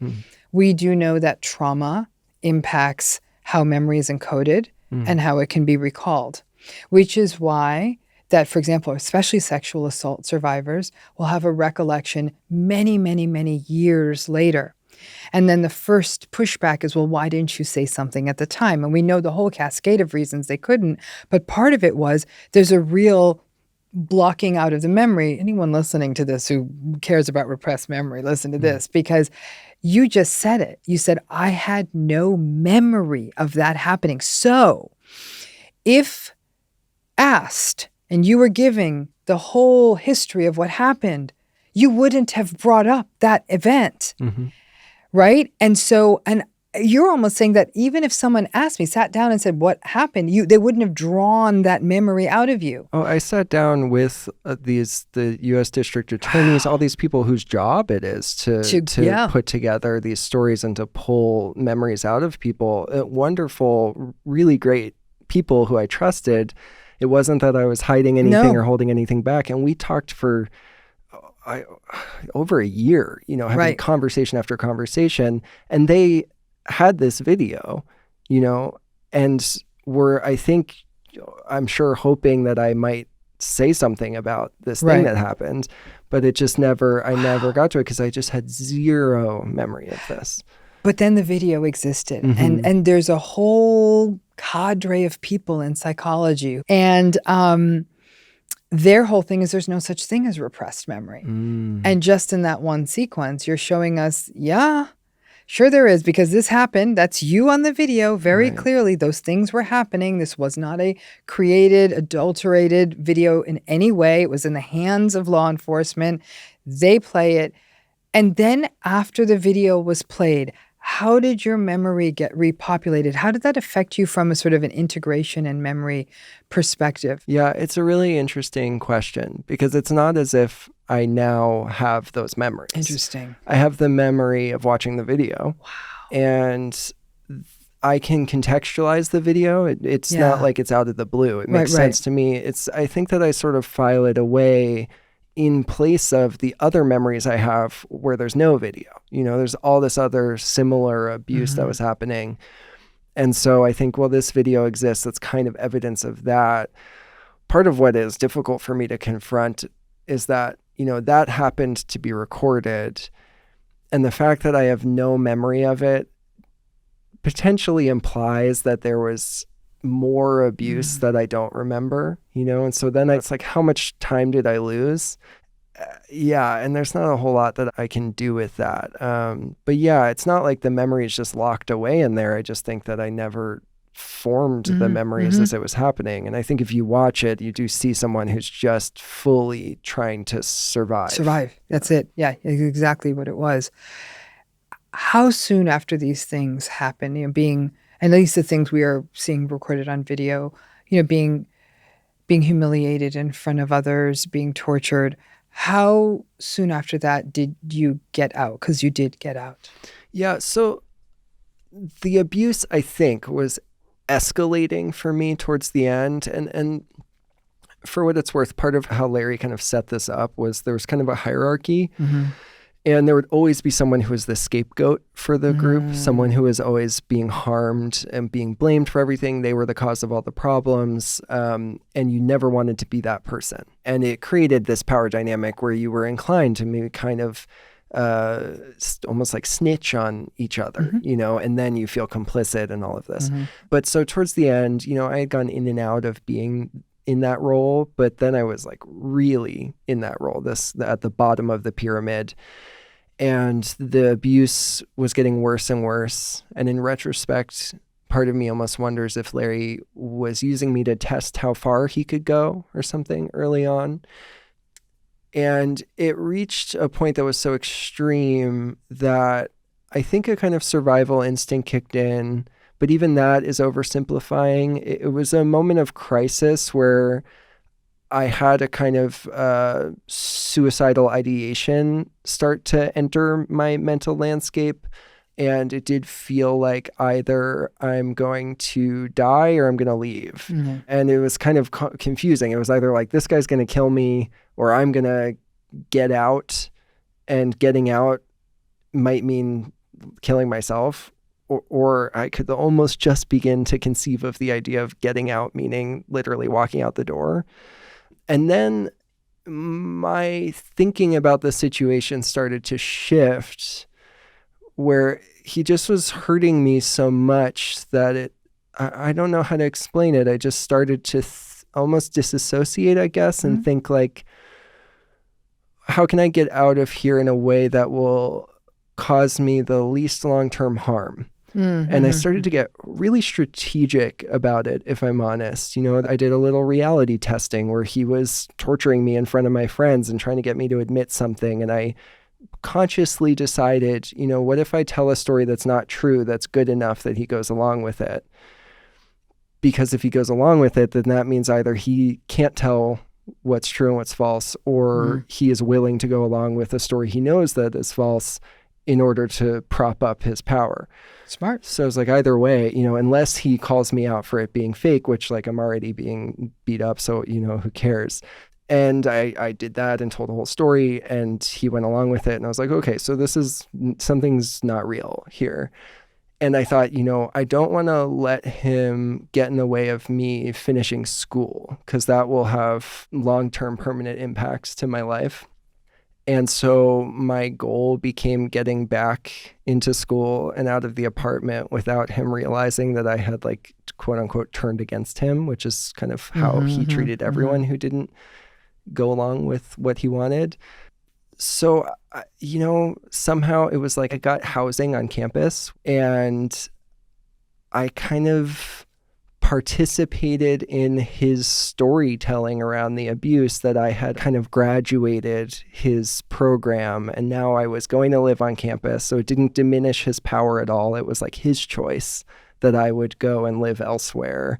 [SPEAKER 1] We do know that trauma impacts how memory is encoded and how it can be recalled, which is why that, for example, especially sexual assault survivors will have a recollection many, many, many years later. And then the first pushback is, well, why didn't you say something at the time? And we know the whole cascade of reasons they couldn't. But part of it was there's a real blocking out of the memory. Anyone listening to this who cares about repressed memory, listen to this, because you just said it. You said, I had no memory of that happening. So if asked and you were giving the whole history of what happened, you wouldn't have brought up that event. Right? And you're almost saying that even if someone asked me, sat down and said, what happened, they wouldn't have drawn that memory out of you.
[SPEAKER 2] Oh, I sat down with the U.S. district attorneys, all these people whose job it is to put together these stories and to pull memories out of people. Wonderful, really great people who I trusted. It wasn't that I was hiding anything or holding anything back. And we talked for over a year, having conversation after conversation. And they had this video, and were, I'm sure, hoping that I might say something about this thing that happened, but it just I never got to it because I just had zero memory of this.
[SPEAKER 1] But then the video existed, and there's a whole cadre of people in psychology, and their whole thing is there's no such thing as repressed memory. And just in that one sequence, you're showing us, sure there is, because this happened. That's you on the video very clearly. Those things were happening. This was not a created, adulterated video in any way. It was in the hands of law enforcement. They play it. And then after the video was played, how did your memory get repopulated? How did that affect you from a sort of an integration and memory perspective?
[SPEAKER 2] Yeah, it's a really interesting question because it's not as if I now have those memories.
[SPEAKER 1] Interesting.
[SPEAKER 2] I have the memory of watching the video.
[SPEAKER 1] Wow.
[SPEAKER 2] And I can contextualize the video. It's not like it's out of the blue. It makes sense to me. I think that I sort of file it away in place of the other memories I have where there's no video. There's all this other similar abuse that was happening. And so I think, well, this video exists. That's kind of evidence of that. Part of what is difficult for me to confront is that, that happened to be recorded. And the fact that I have no memory of it potentially implies that there was more abuse that I don't remember, and so then it's like, how much time did I lose? And there's not a whole lot that I can do with that. But it's not like the memory is just locked away in there. I just think that I never formed the memories as it was happening. And I think if you watch it, you do see someone who's just fully trying to survive.
[SPEAKER 1] That's it. Yeah, exactly what it was. How soon after these things happen, being, at least the things we are seeing recorded on video, being humiliated in front of others, being tortured, how soon after that did you get out? Because you did get out.
[SPEAKER 2] Yeah, so the abuse, I think, was escalating for me towards the end. And for what it's worth, part of how Larry kind of set this up was there was kind of a hierarchy. And there would always be someone who was the scapegoat for the group, someone who was always being harmed and being blamed for everything. They were the cause of all the problems. And you never wanted to be that person. And it created this power dynamic where you were inclined to maybe kind of almost like snitch on each other, you know, and then you feel complicit in all of this. But so towards the end, you know, I had gone in and out of being in that role, but then I was like really in that role, at the bottom of the pyramid. And the abuse was getting worse and worse. And in retrospect, part of me almost wonders if Larry was using me to test how far he could go or something early on. And it reached a point that was so extreme that I think a kind of survival instinct kicked in. But even that is oversimplifying. It was a moment of crisis where I had a kind of suicidal ideation start to enter my mental landscape. And it did feel like either I'm going to die or I'm going to leave. And it was kind of confusing. It was either like, this guy's going to kill me or I'm going to get out. And getting out might mean killing myself. Or I could almost just begin to conceive of the idea of getting out, meaning literally walking out the door. And then my thinking about the situation started to shift, where he just was hurting me so much that I don't know how to explain it. I just started to almost disassociate, I guess, and think like, how can I get out of here in a way that will cause me the least long-term harm? And I started to get really strategic about it, if I'm honest. You know, I did a little reality testing where he was torturing me in front of my friends and trying to get me to admit something. And I consciously decided, you know, what if I tell a story that's not true, that's good enough that he goes along with it? Because if he goes along with it, then that means either he can't tell what's true and what's false, or he is willing to go along with a story he knows that is false in order to prop up his power.
[SPEAKER 1] Smart.
[SPEAKER 2] So it's like, either way, you know, unless he calls me out for it being fake, which like I'm already being beat up, so, you know, who cares? And I did that and told the whole story, and he went along with it. And I was like, okay, so something's not real here. And I thought, you know, I don't want to let him get in the way of me finishing school, because that will have long-term permanent impacts to my life. And so my goal became getting back into school and out of the apartment without him realizing that I had, like, quote unquote, turned against him, which is kind of how he treated everyone who didn't go along with what he wanted. So, you know, somehow it was like I got housing on campus, and I kind of participated in his storytelling around the abuse, that I had kind of graduated his program, and now I was going to live on campus. So it didn't diminish his power at all. It was like his choice that I would go and live elsewhere.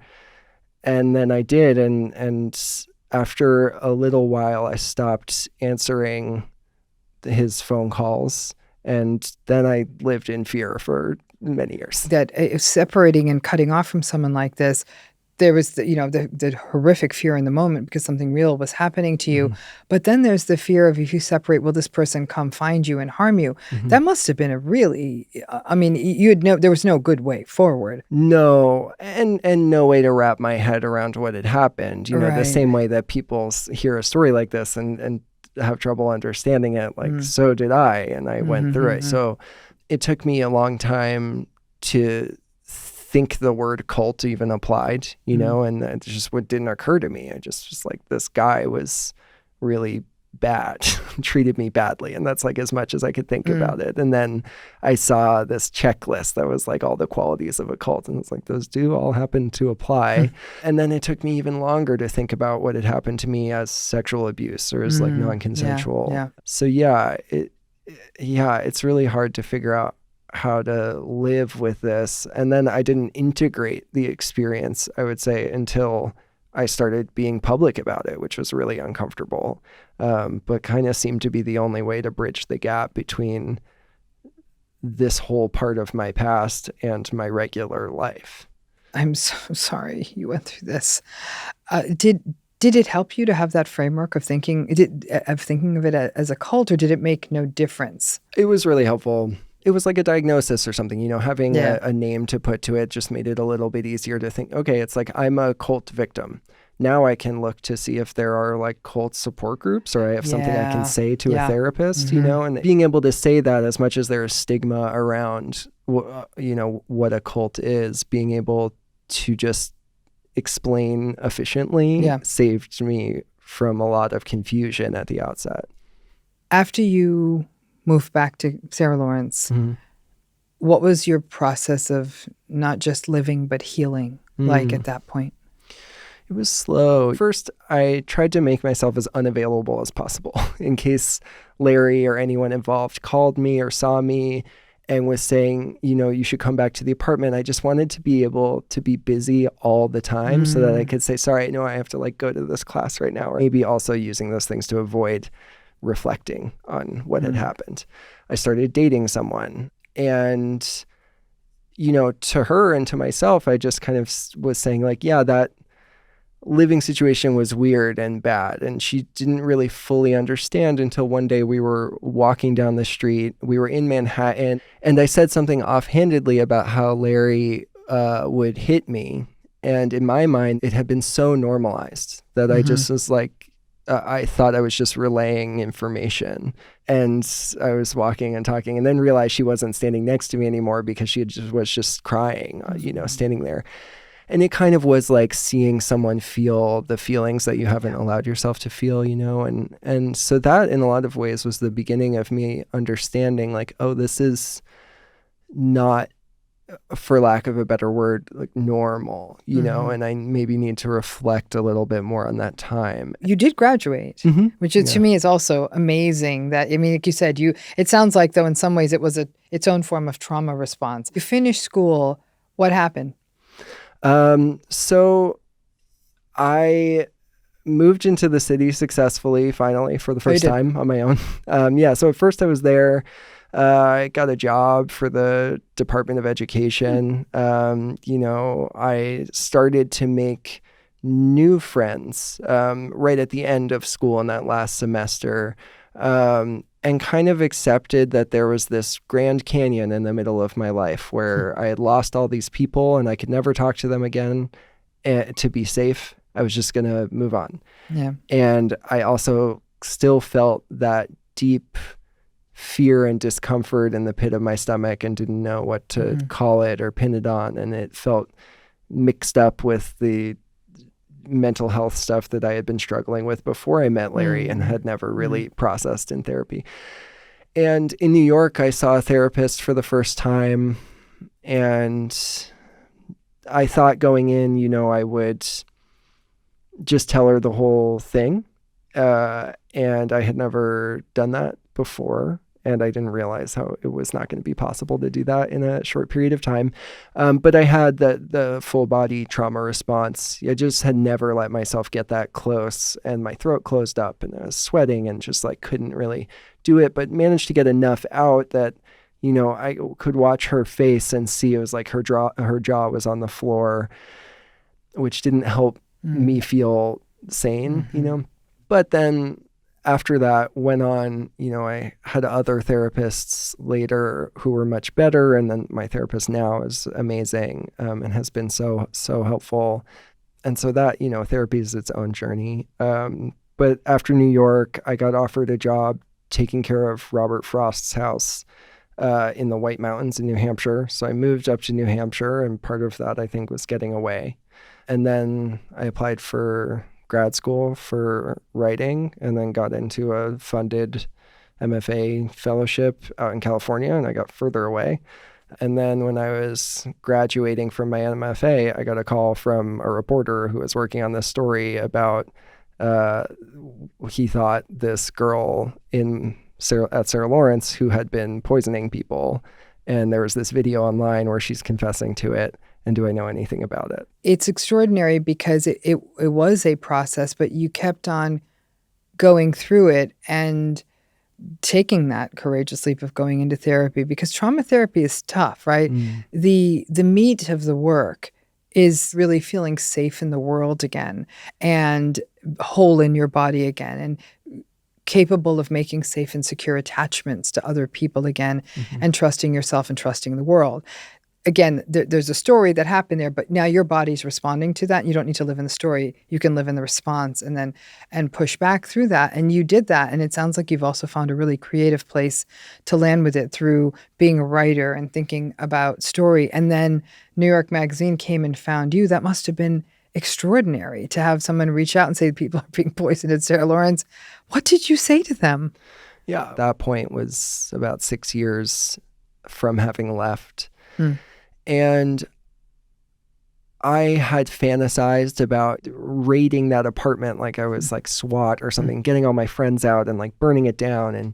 [SPEAKER 2] And then I did. And after a little while, I stopped answering his phone calls. And then I lived in fear for many years.
[SPEAKER 1] That separating and cutting off from someone like this, there was the horrific fear in the moment because something real was happening to you. But then there's the fear of, if you separate, will this person come find you and harm you? That must have been a really, I mean, there was no good way forward.
[SPEAKER 2] No, and no way to wrap my head around what had happened. You know, the same way that people hear a story like this and have trouble understanding it. Like, so did I, and I went through it. So it took me a long time to think the word cult even applied, you know, and it just didn't occur to me. I just was like, this guy was really bad, treated me badly. And that's like as much as I could think about it. And then I saw this checklist that was like all the qualities of a cult. And it's like, those do all happen to apply. And then it took me even longer to think about what had happened to me as sexual abuse or as like non-consensual.
[SPEAKER 1] Yeah.
[SPEAKER 2] So it's really hard to figure out how to live with this. And then I didn't integrate the experience, I would say, until I started being public about it, which was really uncomfortable, but kind of seemed to be the only way to bridge the gap between this whole part of my past and my regular life.
[SPEAKER 1] I'm so sorry you went through this. Did Did it help you to have that framework of thinking of it as a cult, or did it make no difference?
[SPEAKER 2] It was really helpful. It was like a diagnosis or something, having
[SPEAKER 1] Yeah.
[SPEAKER 2] a name to put to it just made it a little bit easier to think, okay, it's like I'm a cult victim. Now I can look to see if there are like cult support groups, or I have something I
[SPEAKER 1] Yeah.
[SPEAKER 2] can say to
[SPEAKER 1] Yeah.
[SPEAKER 2] a therapist, and being able to say that, as much as there is stigma around, what a cult is, being able to just explain efficiently saved me from a lot of confusion at the outset.
[SPEAKER 1] After you moved back to Sarah Lawrence, what was your process of not just living but healing like at that point?
[SPEAKER 2] It was slow. First, I tried to make myself as unavailable as possible in case Larry or anyone involved called me or saw me and was saying, you should come back to the apartment. I just wanted to be able to be busy all the time so that I could say, sorry, no, I have to go to this class right now. Or maybe also using those things to avoid reflecting on what had happened. I started dating someone, and, to her and to myself, I just kind of was saying that living situation was weird and bad. And she didn't really fully understand until one day we were walking down the street. We were in Manhattan, and I said something offhandedly about how Larry would hit me. And in my mind, it had been so normalized that I just was I thought I was just relaying information. And I was walking and talking, and then realized she wasn't standing next to me anymore because she was just crying, standing there. And it kind of was like seeing someone feel the feelings that you haven't allowed yourself to feel, and so that in a lot of ways was the beginning of me understanding this is not, for lack of a better word, normal, and I maybe need to reflect a little bit more on that time.
[SPEAKER 1] You did graduate, which is, to me, is also amazing that, like you said, it sounds like, though, in some ways it was its own form of trauma response. You finished school. What happened?
[SPEAKER 2] So I moved into the city successfully, finally, for the first time on my own. So at first I was there. I got a job for the Department of Education. I started to make new friends right at the end of school in that last semester, and kind of accepted that there was this Grand Canyon in the middle of my life where I had lost all these people and I could never talk to them again. To be safe, I was just going to move on.
[SPEAKER 1] Yeah.
[SPEAKER 2] And I also still felt that deep fear and discomfort in the pit of my stomach and didn't know what to call it or pin it on. And it felt mixed up with the mental health stuff that I had been struggling with before I met Larry and had never really processed in therapy. And in New York, I saw a therapist for the first time, and I thought going in, I would just tell her the whole thing. And I had never done that before. And I didn't realize how it was not going to be possible to do that in a short period of time. But I had the full body trauma response. I just had never let myself get that close, and my throat closed up and I was sweating and just couldn't really do it, but managed to get enough out that, I could watch her face and see it was like her jaw was on the floor, which didn't help me feel sane, But then after that went on, I had other therapists later who were much better. And then my therapist now is amazing, and has been so helpful. And so that, therapy is its own journey. But after New York, I got offered a job taking care of Robert Frost's house in the White Mountains in New Hampshire. So I moved up to New Hampshire, and part of that, I think, was getting away. And then I applied for grad school for writing, and then got into a funded MFA fellowship out in California, and I got further away. And then when I was graduating from my MFA, I got a call from a reporter who was working on this story about he thought this girl at Sarah Lawrence who had been poisoning people, and there was this video online where she's confessing to it. And do I know anything about it?
[SPEAKER 1] It's extraordinary because it was a process, but you kept on going through it and taking that courageous leap of going into therapy, because trauma therapy is tough, right? The meat of the work is really feeling safe in the world again and whole in your body again and capable of making safe and secure attachments to other people again and trusting yourself and trusting the world. Again, there's a story that happened there, but now your body's responding to that. You don't need to live in the story. You can live in the response and push back through that. And you did that. And it sounds like you've also found a really creative place to land with it through being a writer and thinking about story. And then New York Magazine came and found you. That must have been extraordinary to have someone reach out and say people are being poisoned at Sarah Lawrence. What did you say to them?
[SPEAKER 2] Yeah, that point was about 6 years from having left. And I had fantasized about raiding that apartment like I was like SWAT or something, getting all my friends out and like burning it down.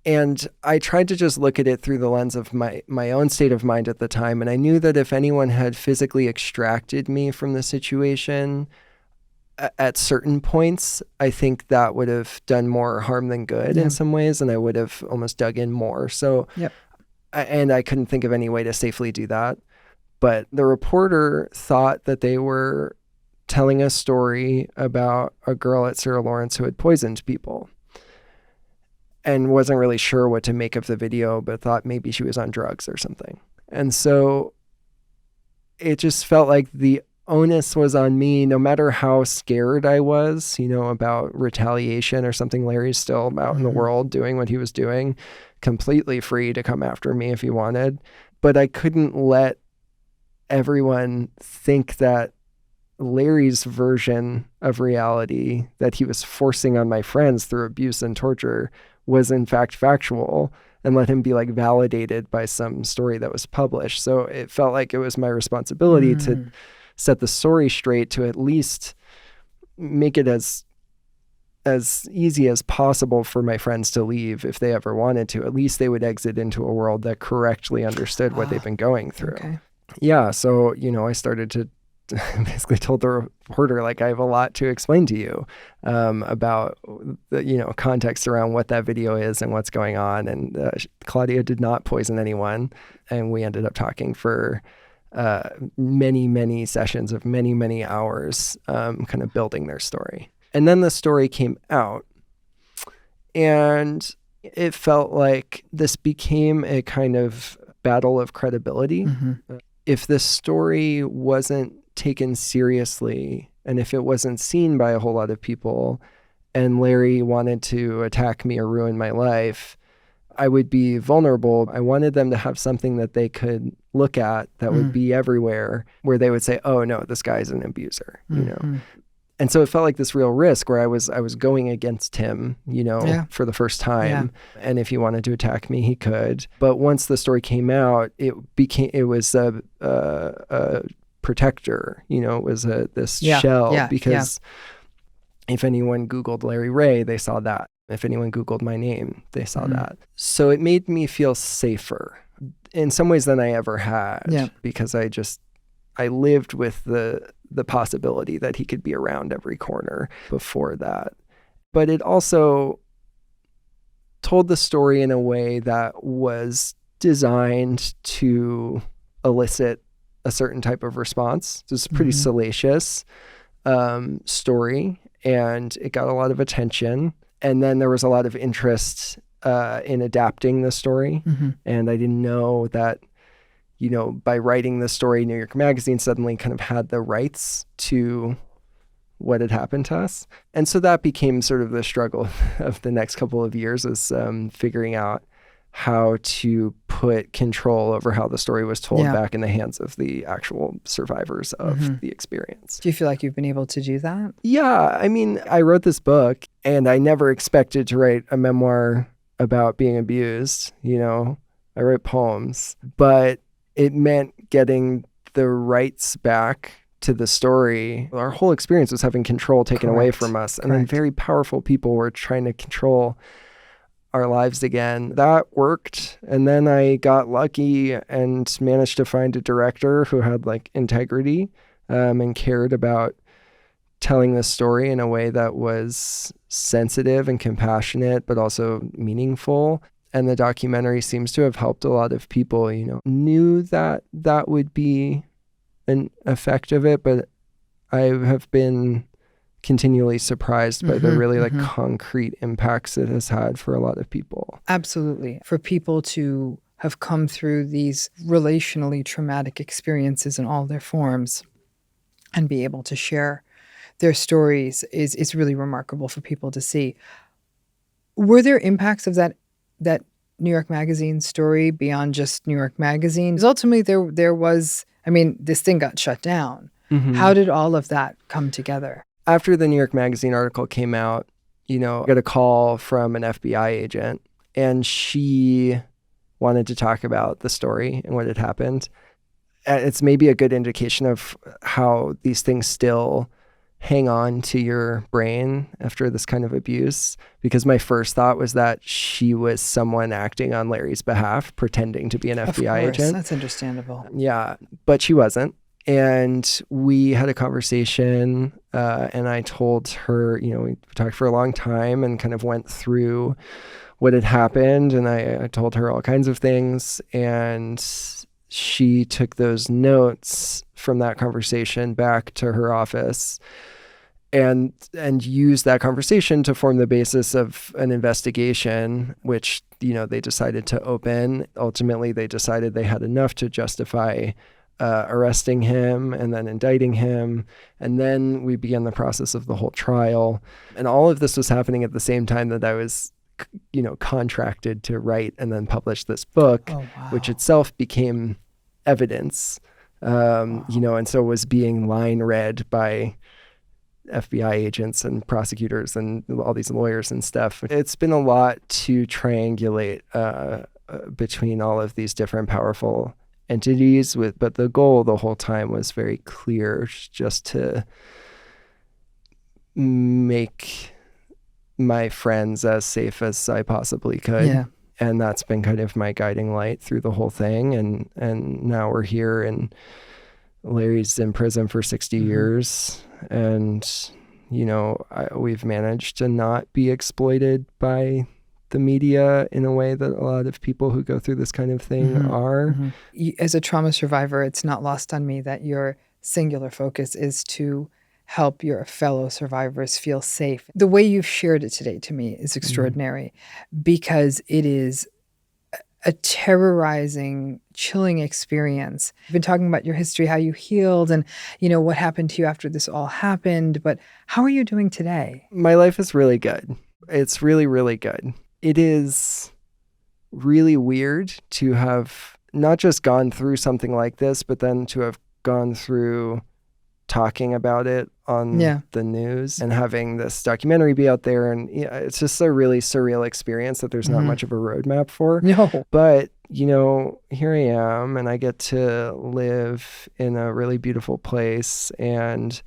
[SPEAKER 2] And I tried to just look at it through the lens of my own state of mind at the time. And I knew that if anyone had physically extracted me from the situation at certain points, I think that would have done more harm than good in some ways. And I would have almost dug in more. So and I couldn't think of any way to safely do that. But the reporter thought that they were telling a story about a girl at Sarah Lawrence who had poisoned people and wasn't really sure what to make of the video, but thought maybe she was on drugs or something. And so it just felt like the onus was on me, no matter how scared I was, about retaliation or something. Larry's still out in the world doing what he was doing, completely free to come after me if he wanted. But I couldn't let everyone think that Larry's version of reality that he was forcing on my friends through abuse and torture was in fact factual, and let him be like validated by some story that was published. So it felt like it was my responsibility to set the story straight, to at least make it as easy as possible for my friends to leave if they ever wanted to. At least they would exit into a world that correctly understood what they've been going through.
[SPEAKER 1] Okay.
[SPEAKER 2] Yeah. So, I started to basically told the reporter, like, I have a lot to explain to you about the, context around what that video is and what's going on. And Claudia did not poison anyone. And we ended up talking for many, many sessions of many, many hours, kind of building their story. And then the story came out, and it felt like this became a kind of battle of credibility. If the story wasn't taken seriously, and if it wasn't seen by a whole lot of people, and Larry wanted to attack me or ruin my life, I would be vulnerable. I wanted them to have something that they could look at that would be everywhere, where they would say, oh no, this guy's an abuser, And so it felt like this real risk where I was going against him, for the first time. Yeah. And if he wanted to attack me, he could. But once the story came out, it was a protector, it was this shell, because if anyone Googled Larry Ray, they saw that. If anyone Googled my name, they saw that. So it made me feel safer in some ways than I ever had, because I lived with the possibility that he could be around every corner before that. But it also told the story in a way that was designed to elicit a certain type of response. It was a pretty salacious story, and it got a lot of attention. And then there was a lot of interest in adapting the story. And I didn't know that, by writing the story, New York Magazine suddenly kind of had the rights to what had happened to us. And so that became sort of the struggle of the next couple of years, is figuring out how to put control over how the story was told back in the hands of the actual survivors of the experience.
[SPEAKER 1] Do you feel like you've been able to do that?
[SPEAKER 2] Yeah. I mean, I wrote this book, and I never expected to write a memoir about being abused. I wrote poems, but it meant getting the rights back to the story. Our whole experience was having control taken away from us. And then very powerful people were trying to control our lives again. That worked. And then I got lucky and managed to find a director who had like integrity and cared about telling the story in a way that was sensitive and compassionate, but also meaningful. And the documentary seems to have helped a lot of people, knew that that would be an effect of it, but I have been continually surprised by the really like concrete impacts it has had for a lot of people.
[SPEAKER 1] Absolutely. For people to have come through these relationally traumatic experiences in all their forms and be able to share their stories is really remarkable for people to see. Were there impacts of that New York Magazine story beyond just New York Magazine? Because ultimately there was, I mean, this thing got shut down. How did all of that come together?
[SPEAKER 2] After the New York Magazine article came out, I got a call from an FBI agent, and she wanted to talk about the story and what had happened. It's maybe a good indication of how these things still hang on to your brain after this kind of abuse, because my first thought was that she was someone acting on Larry's behalf, pretending to be an FBI agent.
[SPEAKER 1] That's understandable.
[SPEAKER 2] Yeah, but she wasn't. And we had a conversation, and I told her, we talked for a long time and kind of went through what had happened. And I told her all kinds of things. And she took those notes from that conversation back to her office and used that conversation to form the basis of an investigation, which, they decided to open. Ultimately, they decided they had enough to justify arresting him and then indicting him. And then we began the process of the whole trial. And all of this was happening at the same time that I was, contracted to write and then publish this book, which itself became evidence, and so was being line read by FBI agents and prosecutors and all these lawyers and stuff. It's been a lot to triangulate between all of these different powerful entities, but the goal the whole time was very clear, just to make my friends as safe as I possibly could.
[SPEAKER 1] Yeah.
[SPEAKER 2] And that's been kind of my guiding light through the whole thing. And now we're here, and Larry's in prison for 60 years. And, we've managed to not be exploited by the media in a way that a lot of people who go through this kind of thing are.
[SPEAKER 1] As a trauma survivor, it's not lost on me that your singular focus is to help your fellow survivors feel safe. The way you've shared it today to me is extraordinary, because it is a terrorizing, chilling experience. You've been talking about your history, how you healed, and what happened to you after this all happened. But how are you doing today?
[SPEAKER 2] My life is really good. It's really, really good. It is really weird to have not just gone through something like this, but then to have gone through talking about it on the news and having this documentary be out there. And it's just a really surreal experience that there's not much of a roadmap for.
[SPEAKER 1] No.
[SPEAKER 2] But, here I am, and I get to live in a really beautiful place, and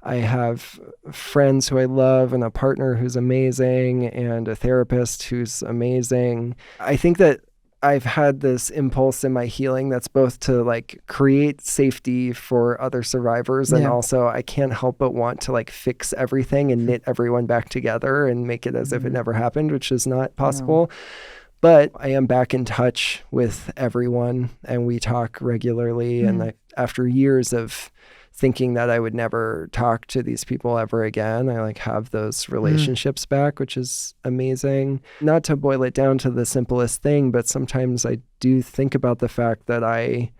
[SPEAKER 2] I have friends who I love, and a partner who's amazing, and a therapist who's amazing. I think that I've had this impulse in my healing that's both to like create safety for other survivors, and also I can't help but want to like fix everything and knit everyone back together and make it as if it never happened, which is not possible. But I am back in touch with everyone, and we talk regularly. And after years of thinking that I would never talk to these people ever again, I like have those relationships back, which is amazing. Not to boil it down to the simplest thing, but sometimes I do think about the fact that I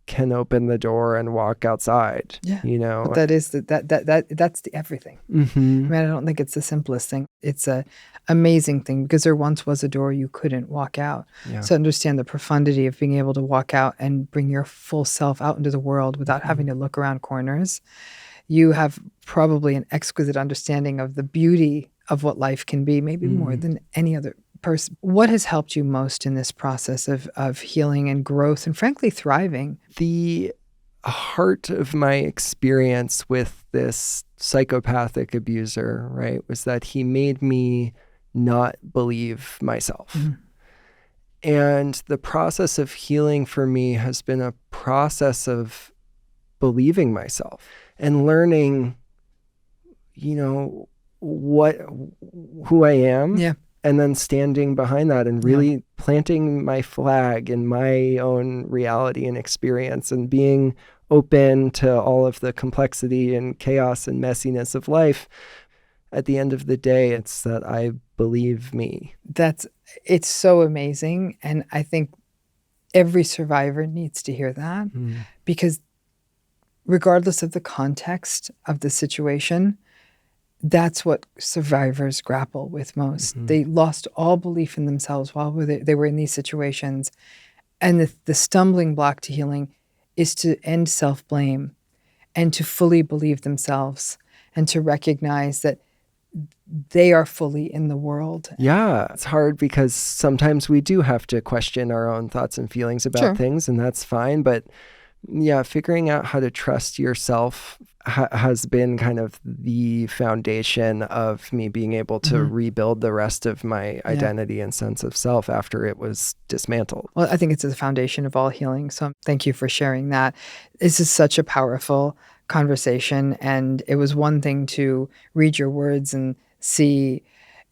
[SPEAKER 2] can open the door and walk outside. But
[SPEAKER 1] that is that's the everything. I mean, I don't think it's the simplest thing. It's a amazing thing, because there once was a door you couldn't walk out. So understand the profundity of being able to walk out and bring your full self out into the world without having to look around corners. You have probably an exquisite understanding of the beauty of what life can be, maybe more than any other person. What has helped you most in this process of healing and growth and frankly thriving?
[SPEAKER 2] The heart of my experience with this psychopathic abuser, right, was that he made me not believe myself. And the process of healing for me has been a process of believing myself and learning, who I am. and then standing behind that and really planting my flag in my own reality and experience and being open to all of the complexity and chaos and messiness of life. At the end of the day, it's that I believe me.
[SPEAKER 1] It's so amazing. And I think every survivor needs to hear that because regardless of the context of the situation, that's what survivors grapple with most. They lost all belief in themselves while they were in these situations. And the stumbling block to healing is to end self-blame and to fully believe themselves and to recognize that they are fully in the world.
[SPEAKER 2] Yeah, it's hard because sometimes we do have to question our own thoughts and feelings about things, and that's fine. But yeah, figuring out how to trust yourself has been kind of the foundation of me being able to rebuild the rest of my identity and sense of self after it was dismantled.
[SPEAKER 1] Well, I think it's the foundation of all healing. So thank you for sharing that. This is such a powerful conversation. And it was one thing to read your words and see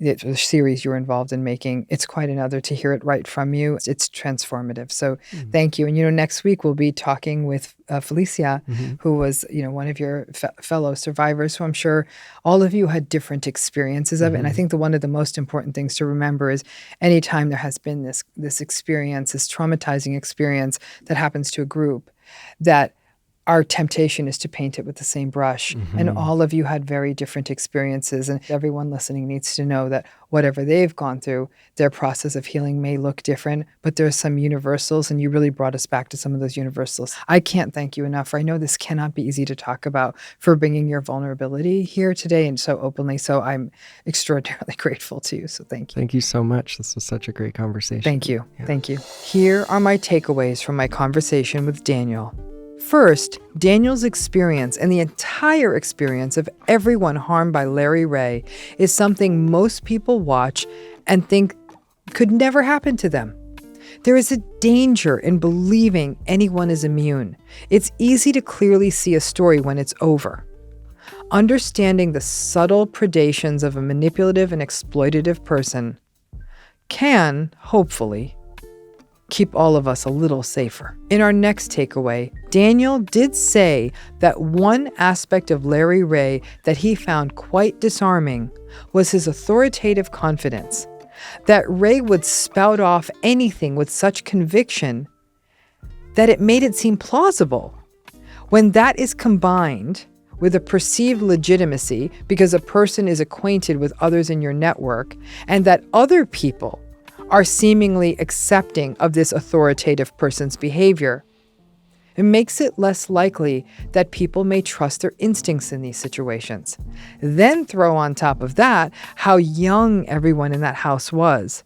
[SPEAKER 1] the series you were involved in making. It's quite another to hear it right from you. It's transformative. So thank you. And, next week we'll be talking with Felicia, who was, one of your fellow survivors, who I'm sure all of you had different experiences of it. And I think one of the most important things to remember is anytime there has been this experience, this traumatizing experience that happens to a group, that our temptation is to paint it with the same brush. And all of you had very different experiences. And everyone listening needs to know that whatever they've gone through, their process of healing may look different, but there's some universals, and you really brought us back to some of those universals. I can't thank you enough. I know this cannot be easy to talk about, for bringing your vulnerability here today and so openly. So I'm extraordinarily grateful to you. So thank you.
[SPEAKER 2] Thank you so much. This was such a great conversation.
[SPEAKER 1] Thank you. Yeah. Thank you. Here are my takeaways from my conversation with Daniel. First, Daniel's experience and the entire experience of everyone harmed by Larry Ray is something most people watch and think could never happen to them. There is a danger in believing anyone is immune. It's easy to clearly see a story when it's over. Understanding the subtle predations of a manipulative and exploitative person can, hopefully, keep all of us a little safer. In our next takeaway, Daniel did say that one aspect of Larry Ray that he found quite disarming was his authoritative confidence, that Ray would spout off anything with such conviction that it made it seem plausible. When that is combined with a perceived legitimacy because a person is acquainted with others in your network, and that other people are seemingly accepting of this authoritative person's behavior, it makes it less likely that people may trust their instincts in these situations. Then throw on top of that how young everyone in that house was.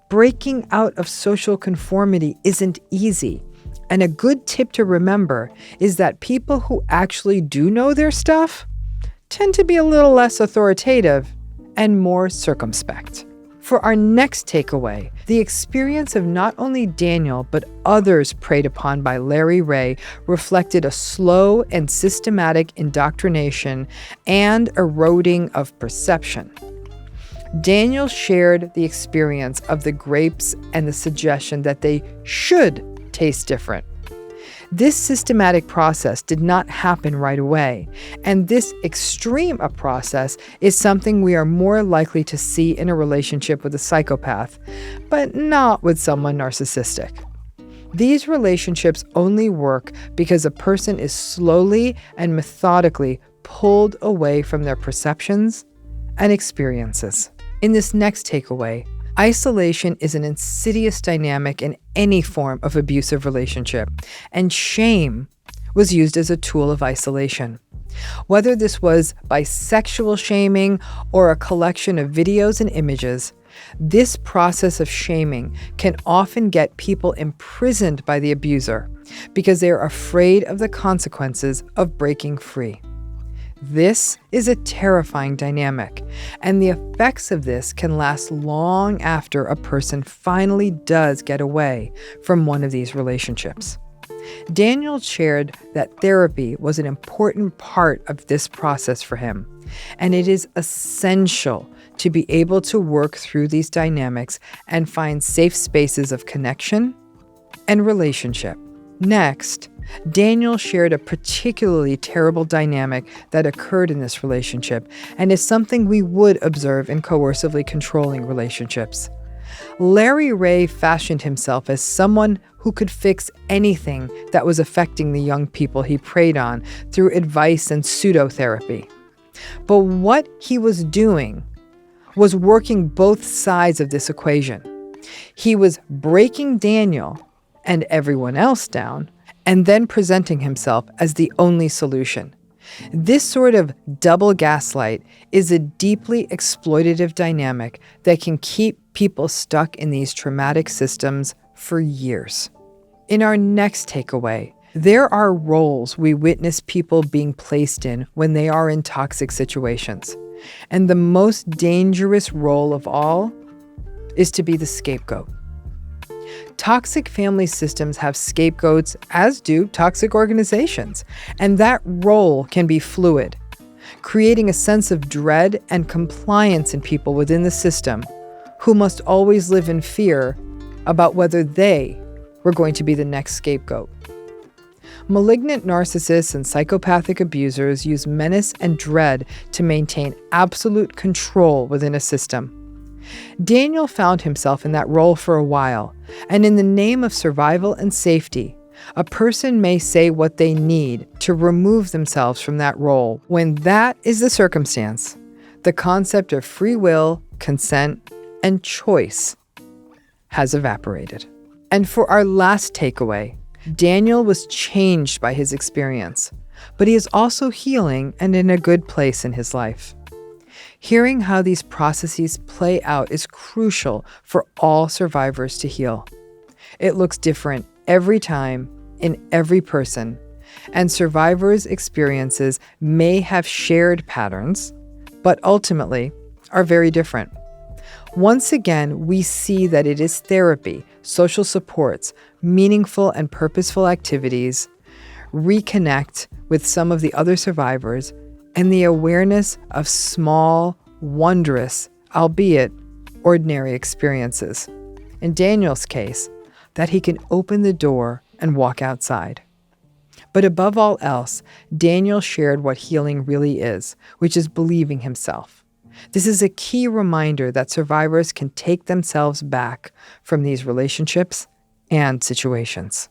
[SPEAKER 1] Breaking out of social conformity isn't easy. And a good tip to remember is that people who actually do know their stuff tend to be a little less authoritative and more circumspect. For our next takeaway, the experience of not only Daniel, but others preyed upon by Larry Ray reflected a slow and systematic indoctrination and eroding of perception. Daniel shared the experience of the grapes and the suggestion that they should taste different. This systematic process did not happen right away, and this extreme a process is something we are more likely to see in a relationship with a psychopath, but not with someone narcissistic. These relationships only work because a person is slowly and methodically pulled away from their perceptions and experiences. In this next takeaway, isolation is an insidious dynamic in any form of abusive relationship, and shame was used as a tool of isolation. Whether this was by sexual shaming or a collection of videos and images, this process of shaming can often get people imprisoned by the abuser because they are afraid of the consequences of breaking free. This is a terrifying dynamic, and the effects of this can last long after a person finally does get away from one of these relationships. Daniel shared that therapy was an important part of this process for him, and it is essential to be able to work through these dynamics and find safe spaces of connection and relationship. Next, Daniel shared a particularly terrible dynamic that occurred in this relationship and is something we would observe in coercively controlling relationships. Larry Ray fashioned himself as someone who could fix anything that was affecting the young people he preyed on through advice and pseudotherapy. But what he was doing was working both sides of this equation. He was breaking Daniel and everyone else down, and then presenting himself as the only solution. This sort of double gaslight is a deeply exploitative dynamic that can keep people stuck in these traumatic systems for years. In our next takeaway, there are roles we witness people being placed in when they are in toxic situations. And the most dangerous role of all is to be the scapegoat. Toxic family systems have scapegoats, as do toxic organizations, and that role can be fluid, creating a sense of dread and compliance in people within the system who must always live in fear about whether they were going to be the next scapegoat. Malignant narcissists and psychopathic abusers use menace and dread to maintain absolute control within a system. Daniel found himself in that role for a while, and in the name of survival and safety, a person may say what they need to remove themselves from that role. When that is the circumstance, the concept of free will, consent, and choice has evaporated. And for our last takeaway, Daniel was changed by his experience, but he is also healing and in a good place in his life. Hearing how these processes play out is crucial for all survivors to heal. It looks different every time in every person, and survivors' experiences may have shared patterns, but ultimately are very different. Once again, we see that it is therapy, social supports, meaningful and purposeful activities, reconnect with some of the other survivors, and the awareness of small, wondrous, albeit ordinary experiences. In Daniel's case, that he can open the door and walk outside. But above all else, Daniel shared what healing really is, which is believing himself. This is a key reminder that survivors can take themselves back from these relationships and situations.